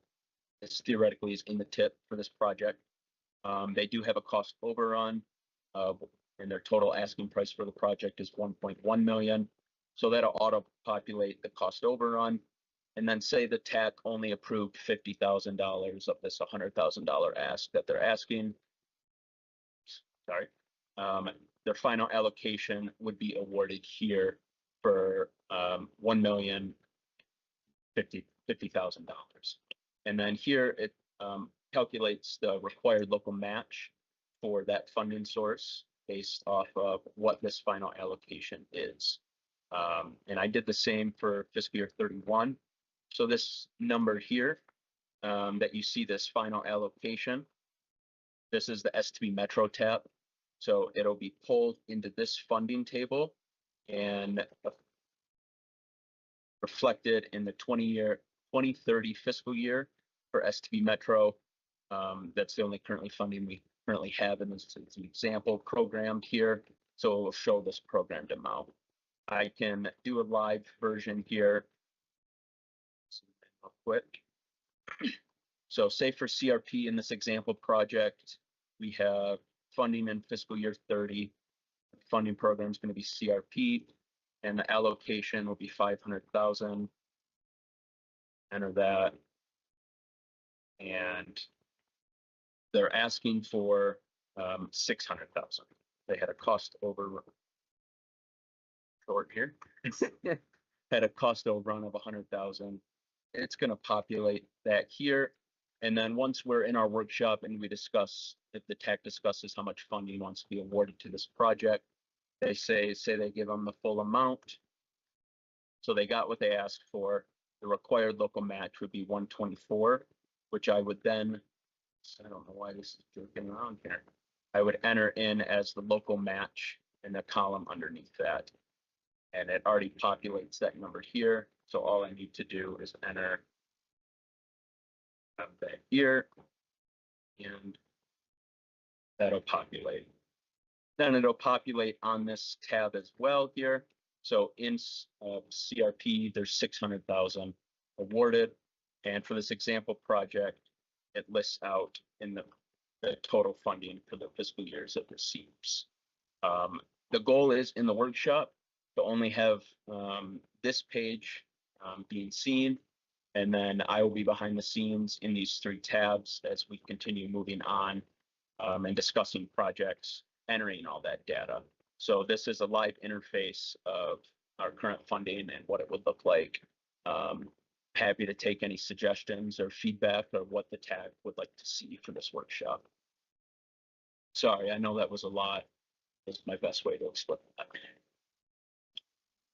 is theoretically is in the TIP for this project. They do have a cost overrun, and their total asking price for the project is 1.1 million. So that'll auto-populate the cost overrun. And then say the TAC only approved $50,000 of this $100,000 ask that they're asking. Sorry. Their final allocation would be awarded here for $1,050,000. And then here it calculates the required local match for that funding source based off of what this final allocation is. And I did the same for fiscal year 31. So this number here that you see, this final allocation, this is the STB Metro tab. So it'll be pulled into this funding table, and reflected in the 2030 fiscal year for STB Metro. That's the only currently funding we currently have, and this is an example programmed here. So it will show this programmed amount. I can do a live version here. Real quick. So say for CRP in this example project, we have funding in fiscal year 30. The funding program is going to be CRP, and the allocation will be 500,000. Enter that. And they're asking for 600,000. They had a cost over short here. Had a cost overrun of 100,000. It's going to populate that here. And then once we're in our workshop and we discuss, if the TAC discusses how much funding wants to be awarded to this project, they say they give them the full amount. So they got what they asked for. The required local match would be 124, which I would then, I don't know why this is joking around here. I would enter in as the local match in the column underneath that. And it already populates that number here. So all I need to do is enter that here, and that'll populate. Then it'll populate on this tab as well here. So in CRP, there's 600,000 awarded. And for this example project, it lists out in the total funding for the fiscal years it receives. The goal is in the workshop to only have this page being seen. And then I will be behind the scenes in these 3 tabs as we continue moving on and discussing projects, entering all that data. So this is a live interface of our current funding and what it would look like. Happy to take any suggestions or feedback or what the TAG would like to see for this workshop. Sorry, I know that was a lot. That's my best way to explain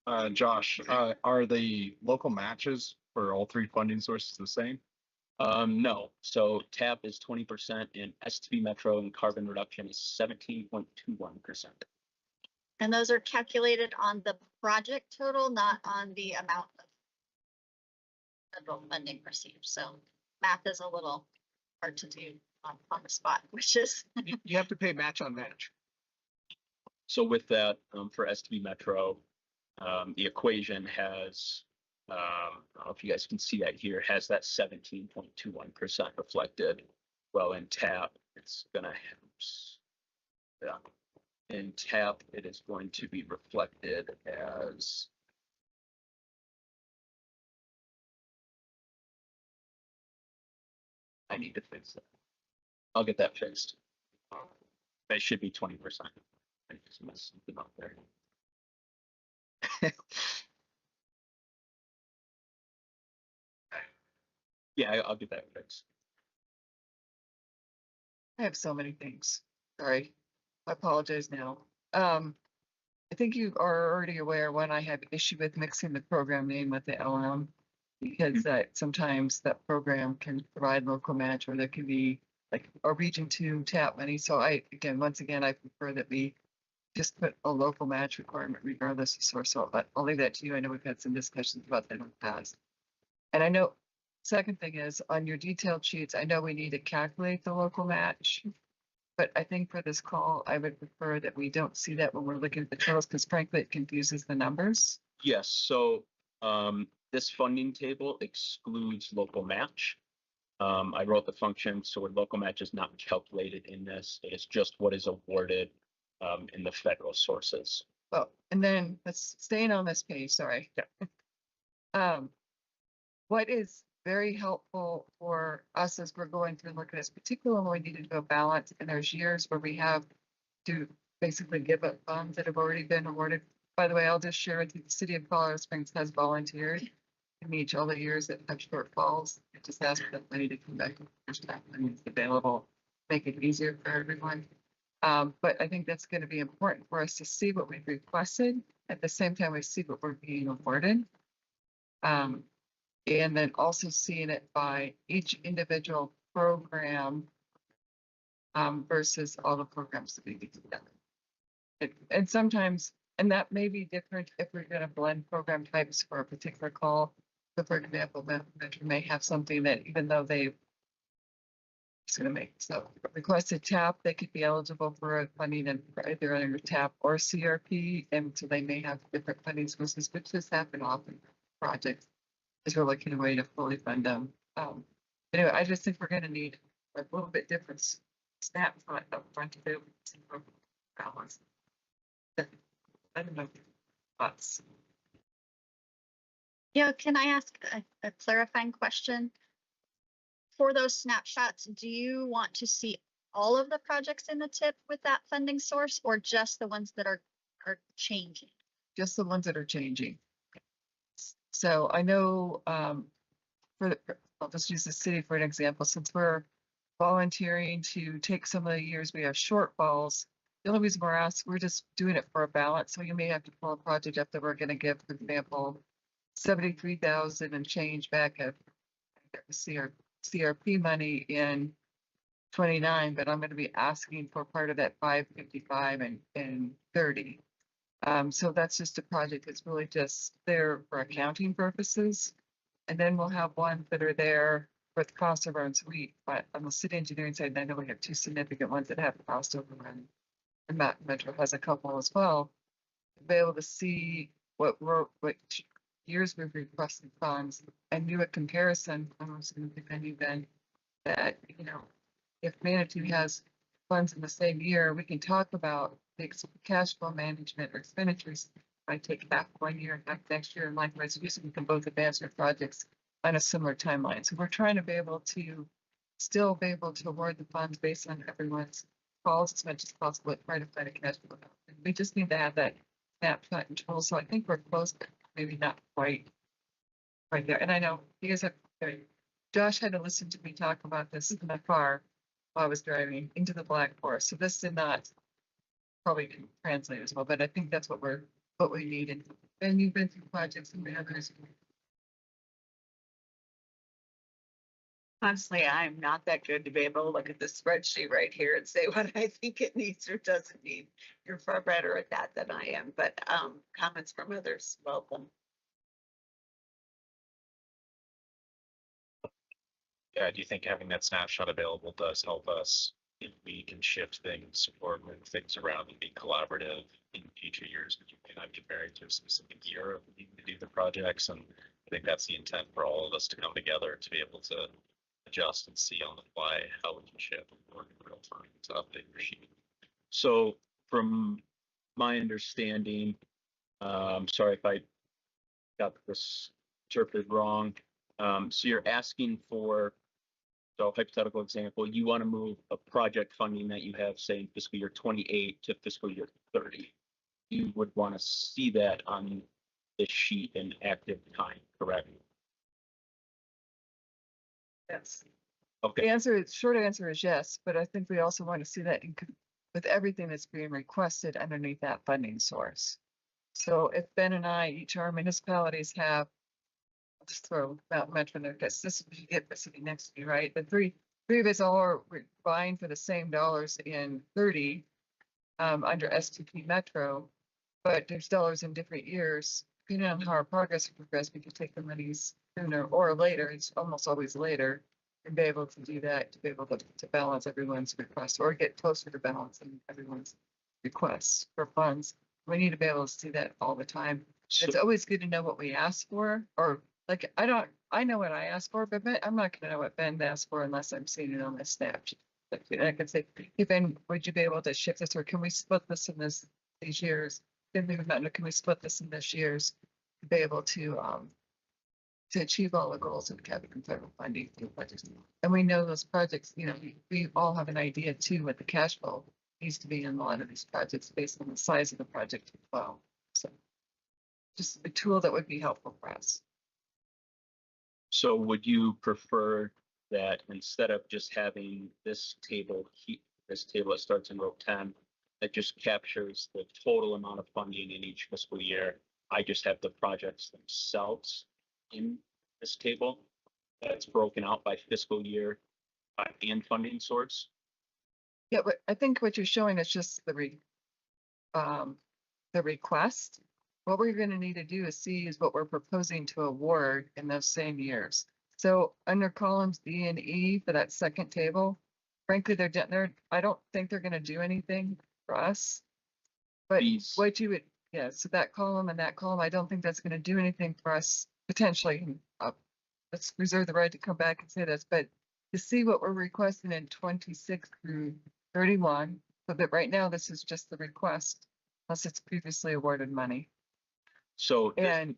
that. Josh, are the local matches for all 3 funding sources the same? No, so TAP is 20% and STB Metro and carbon reduction is 17.21%. And those are calculated on the project total, not on the amount of federal funding received. So math is a little hard to do on the spot, which is. You have to pay match on match. So with that, for STB Metro, the equation has, I don't know if you guys can see that here, has that 17.21% reflected. Well, in TAP, it's gonna, yeah. In TAP, it is going to be reflected as I need to fix that. I'll get that fixed. It should be 20%. I just messed something up there. Yeah, I'll get that fixed. I have so many things. Sorry. I apologize now. I think you are already aware when I have issue with mixing the program name with the LM, because sometimes that program can provide local match, or there can be like a region 2 TAP money. So once again, I prefer that we just put a local match requirement regardless of source. So but I'll leave that to you. I know we've had some discussions about that in the past. And I know, second thing is on your detailed sheets, I know we need to calculate the local match. But I think for this call, I would prefer that we don't see that when we're looking at the totals, because frankly, it confuses the numbers. Yes, so this funding table excludes local match. I wrote the function, so local match is not calculated in this. It is just what is awarded in the federal sources. Well, and then let's staying on this page, sorry. Yeah. What is very helpful for us as we're going through and looking at this, particularly when we need to do a balance, and there's years where we have to basically give up funds that have already been awarded. By the way, I'll just share with you, the city of Colorado Springs has volunteered to meet all the years that have shortfalls. I just ask that money to come back the first time when it's available, make it easier for everyone. But I think that's going to be important for us to see what we've requested. At the same time, we see what we're being awarded. And then also seeing it by each individual program versus all the programs that we get together. And sometimes And that may be different if we're gonna blend program types for a particular call. So for example, Metro may have something that even though they it's gonna make, so requested TAP, they could be eligible for funding and either under TAP or CRP, and so they may have different funding sources, which has happened often in projects. As we're looking at a way to fully fund them. Anyway, I just think we're gonna need a little bit different snapshot up front to be able to balance. I don't know. Thoughts? Yeah, can I ask a clarifying question? For those snapshots, do you want to see all of the projects in the tip with that funding source or just the ones that are changing? Just the ones that are changing. So I know, I'll just use the city for an example, since we're volunteering to take some of the years we have shortfalls. The only reason we're just doing it for a balance, so you may have to pull a project up that we're gonna give, for example, 73,000 and change back at CRP money in 29, but I'm gonna be asking for part of that 555 and 30. So that's just a project that's really just there for accounting purposes. And then we'll have ones that are there for the cost overruns. But on the city engineering side, I know we have two significant ones that have cost overrun. And Metro has a couple as well. To be able to see what years we've requested funds and do a comparison, almost depending then that, if Manatee has funds in the same year, we can talk about the cash flow management or expenditures. I take half 1 year and half next year, and likewise, we can both advance their projects on a similar timeline. So we're trying to be able to still be able to award the funds based on everyone's calls as much as possible at trying to find a cash flow. And we just need to have that snapshot and tool. So I think we're close, but maybe not quite right there. And I know you guys have, Josh had to listen to me talk about this in the car while I was driving into the Black Forest. So this did not probably translate as well, but I think that's what we need. And you've been through projects and we have others. Honestly, I'm not that good to be able to look at the spreadsheet right here and say what I think it needs or doesn't need. You're far better at that than I am, but comments from others, welcome. Yeah, I do think having that snapshot available does help us if we can shift things or move things around and be collaborative in future years, but you may not be married to a specific year of needing to do the projects. And I think that's the intent for all of us to come together to be able to adjust and see on the fly how we can shift and work in real time to update your sheet. So from my understanding, sorry if I got this interpreted wrong. So you're asking for, so hypothetical example, you want to move a project funding that you have, say, in fiscal year 28 to fiscal year 30. You would want to see that on the sheet in active time, correct? Yes. Okay. Short answer is yes, but I think we also want to see that with everything that's being requested underneath that funding source. So if Ben and I, each our municipalities have, I'll just throw Mountain Metro in there, because this would get the city next to me, right? The three of us all are vying for the same dollars in 30 under STP Metro, but there's dollars in different years. Depending on how our progress progress, we could take the monies sooner or later. It's almost always later. And be able to do that, to be able to balance everyone's requests or get closer to balancing everyone's requests for funds. We need to be able to see that all the time. It's always good to know what we ask for, or like, I know what I asked for, but I'm not gonna know what Ben asked for unless I'm seeing it on the snapshot. I can say, hey, Ben, would you be able to shift this, or can we split this in these years? Can we split this in this years to be able to achieve all the goals of capital federal funding through projects? And we know those projects, we all have an idea too, what the cash flow needs to be in a lot of these projects based on the size of the project as well. So just a tool that would be helpful for us. So would you prefer that instead of just having this table that starts in row 10, that just captures the total amount of funding in each fiscal year, I just have the projects themselves in this table that's broken out by fiscal year and funding source? Yeah, but I think what you're showing is just the the request. What we're gonna need to do is see is what we're proposing to award in those same years. So under columns D and E for that second table, frankly, I don't think they're gonna do anything for us. But Fees. what you would, yeah, so that column and that column, I don't think that's gonna do anything for us potentially. Let's reserve the right to come back and say this, but to see what we're requesting in 26 through 31, so that right now this is just the request, unless it's previously awarded money. So this-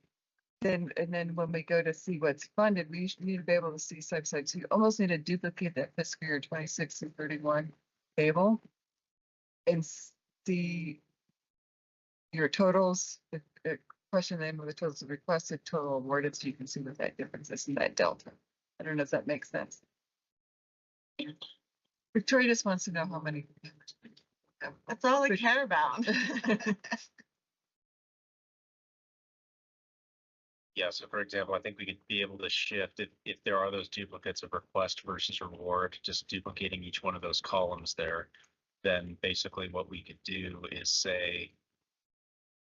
And then when we go to see what's funded, we need to be able to see side by side. So you almost need to duplicate that fiscal year 26 through 31 table and see your totals, the question name of the totals requested, total awarded, so you can see what that difference is in that delta. I don't know if that makes sense. Victoria just wants to know how many. That's all I care about. Yeah, so for example, I think we could be able to shift if there are those duplicates of request versus reward, just duplicating each one of those columns there. Then basically what we could do is say,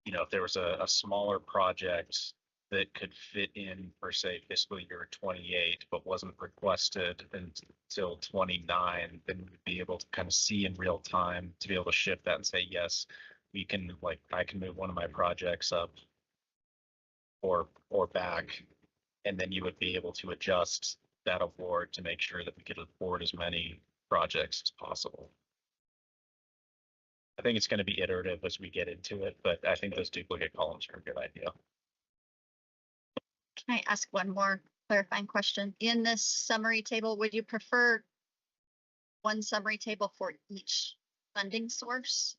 you know, if there was a smaller project that could fit in for say fiscal year 28, but wasn't requested until 29, then we'd be able to kind of see in real time to be able to shift that and say, yes, we can, like, I can move one of my projects up or back, and then you would be able to adjust that award to make sure that we could afford as many projects as possible. I think it's going to be iterative as we get into it, but I think those duplicate columns are a good idea. Can I ask one more clarifying question? In this summary table, would you prefer one summary table for each funding source?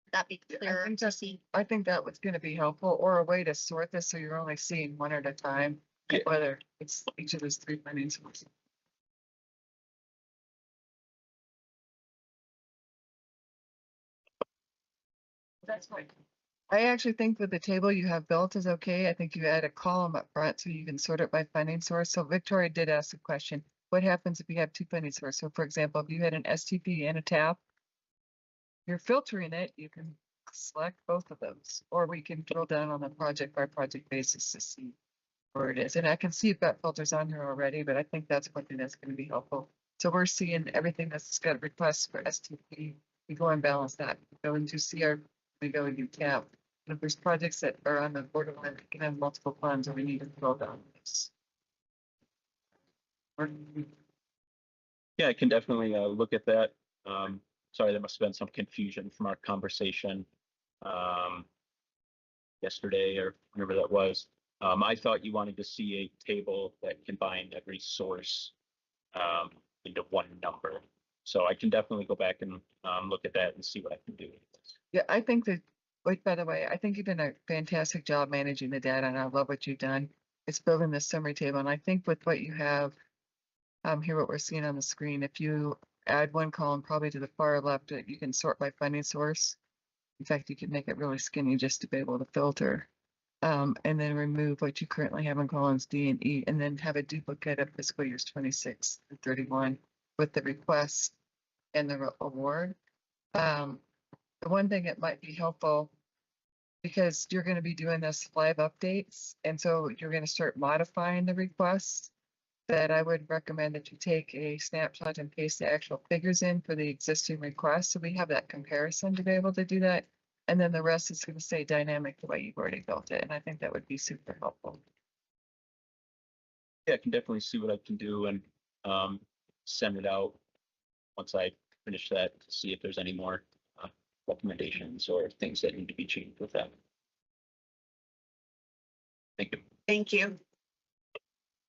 Would that be clearer to see? I think that was gonna be helpful, or a way to sort this, so you're only seeing one at a time, whether it's each of those three funding sources. That's fine. I actually think with the table you have built is okay. I think you add a column up front so you can sort it by funding source. So Victoria did ask a question. What happens if you have two funding sources? So for example, if you had an STP and a TAP, you're filtering it, you can select both of those, or we can drill down on a project by project basis to see where it is. And I can see you've got filters on here already, but I think that's one thing that's going to be helpful. So we're seeing everything that's got requests for STP. We go and balance that. We go into CR, we go and do TAP. And if there's projects that are on the borderline, that can have multiple funds, or we need to drill down this. Yeah, I can definitely look at that. Sorry, there must have been some confusion from our conversation yesterday or whenever that was. I thought you wanted to see a table that combined every source into one number. So I can definitely go back and look at that and see what I can do. Yeah, I think that, wait, by the way, I think you've done a fantastic job managing the data, and I love what you've done. It's building this summary table, and I think with what you have, here what we're seeing on the screen, if you add one column probably to the far left, you can sort by funding source. In fact, you can make it really skinny just to be able to filter. And then remove what you currently have in columns D and E, and then have a duplicate of fiscal years 26 and 31 with the request and the award. The one thing that might be helpful, because you're going to be doing this live updates, and so you're going to start modifying the requests, that I would recommend that you take a snapshot and paste the actual figures in for the existing request, so we have that comparison to be able to do that. And then the rest is going to stay dynamic the way you've already built it, and I think that would be super helpful. Yeah, I can definitely see what I can do and send it out once I finish that to see if there's any more recommendations or things that need to be changed with that. Thank you. Thank you.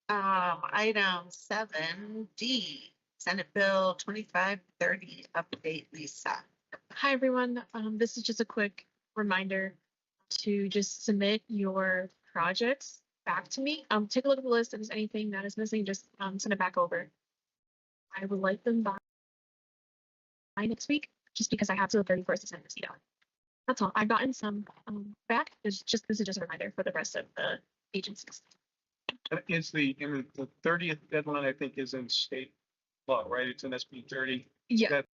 Item 7D, Senate Bill 2530 update, Lisa. Hi, everyone. This is just a quick reminder to just submit your projects back to me. Take a look at the list. If there's anything that is missing, just send it back over. I would like them by next week, just because I have till the 31st to send this out. That's all. I've gotten some back. This is just a reminder for the rest of the agencies. Is the 30th deadline, I think, is in state law, right? It's in SB 30. Yeah. That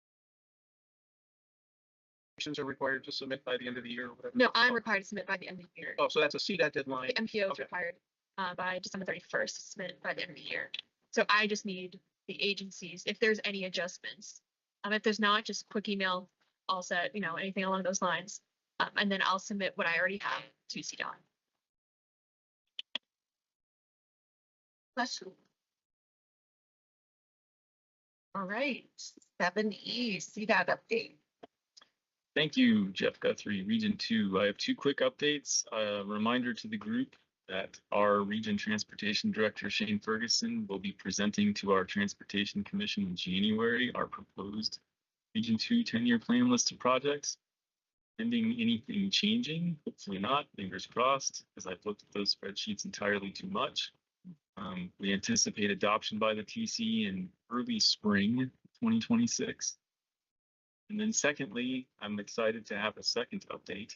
Are required to submit by the end of the year or whatever? No, I'm required to submit by the end of the year. Oh, so that's a CDAT deadline. The MPO is Okay. required by December 31st to submit by the end of the year. So I just need the agencies, if there's any adjustments. If there's not, just quick email, all set, you know, anything along those lines. And then I'll submit what I already have to CDOT. Question. All right, 7E, CDOT update. Thank you, Jeff Guthrie, Region 2. I have two quick updates. A reminder to the group that our Region Transportation Director, Shane Ferguson, will be presenting to our Transportation Commission in January our proposed Region 2 10-year plan list of projects. Pending anything changing, hopefully not, fingers crossed, because I've looked at those spreadsheets entirely too much. We anticipate adoption by the TC in early spring 2026. And then secondly, I'm excited to have a second update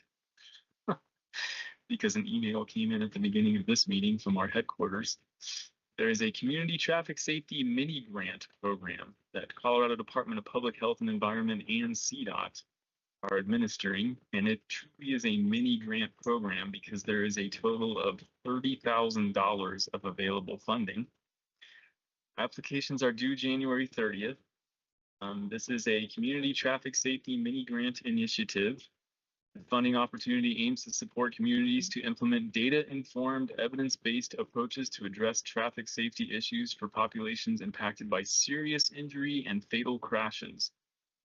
because an email came in at the beginning of this meeting from our headquarters. There is a community traffic safety mini grant program that Colorado Department of Public Health and Environment and CDOT are administering, and it truly is a mini grant program because there is a total of $30,000 of available funding. Applications are due January 30th. This is a community traffic safety mini grant initiative. The funding opportunity aims to support communities to implement data-informed, evidence-based approaches to address traffic safety issues for populations impacted by serious injury and fatal crashes.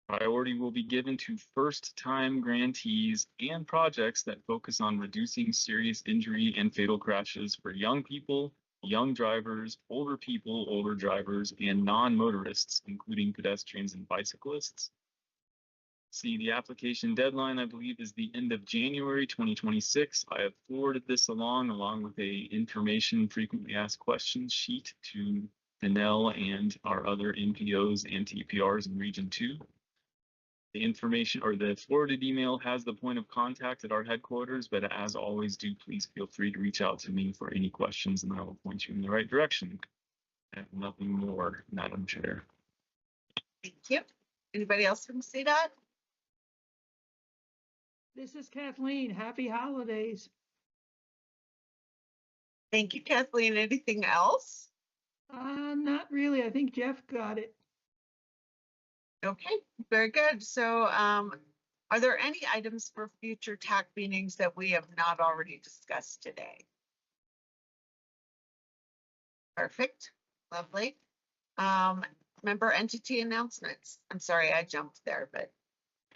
Priority will be given to first-time grantees and projects that focus on reducing serious injury and fatal crashes for young people, young drivers, older people, older drivers, and non-motorists, including pedestrians and bicyclists. See, the application deadline, I believe, is the end of January 2026. I have forwarded this along with a information frequently asked questions sheet to Danelle and our other NPOs and TPRs in Region 2. The information or the forwarded email has the point of contact at our headquarters, but as always, do please feel free to reach out to me for any questions and I will point you in the right direction. I have nothing more, Madam Chair. Thank you. Anybody else from CDOT? This is Kathleen. Happy holidays. Thank you, Kathleen. Anything else? Not really. I think Jeff got it. Okay, very good. So are there any items for future TAC meetings that we have not already discussed today? Perfect, lovely. Member entity announcements. I'm sorry, I jumped there, but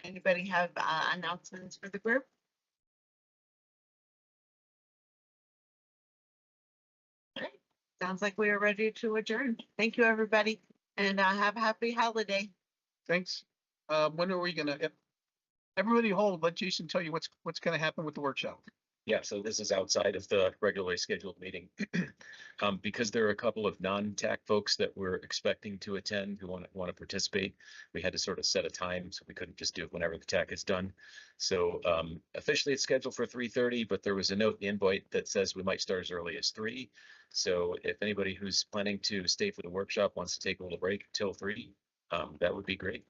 anybody have announcements for the group? Okay, sounds like we are ready to adjourn. Thank you, everybody, and have a happy holiday. Thanks. When are we gonna, everybody hold, let Jason tell you what's gonna happen with the workshop. Yeah, so this is outside of the regularly scheduled meeting. Because there are a couple of non-TAC folks that we're expecting to attend who want to participate, we had to sort of set a time, so we couldn't just do it whenever the TAC is done. So officially it's scheduled for 3:30, but there was a note in the invite that says we might start as early as 3. So if anybody who's planning to stay for the workshop wants to take a little break till 3, that would be great.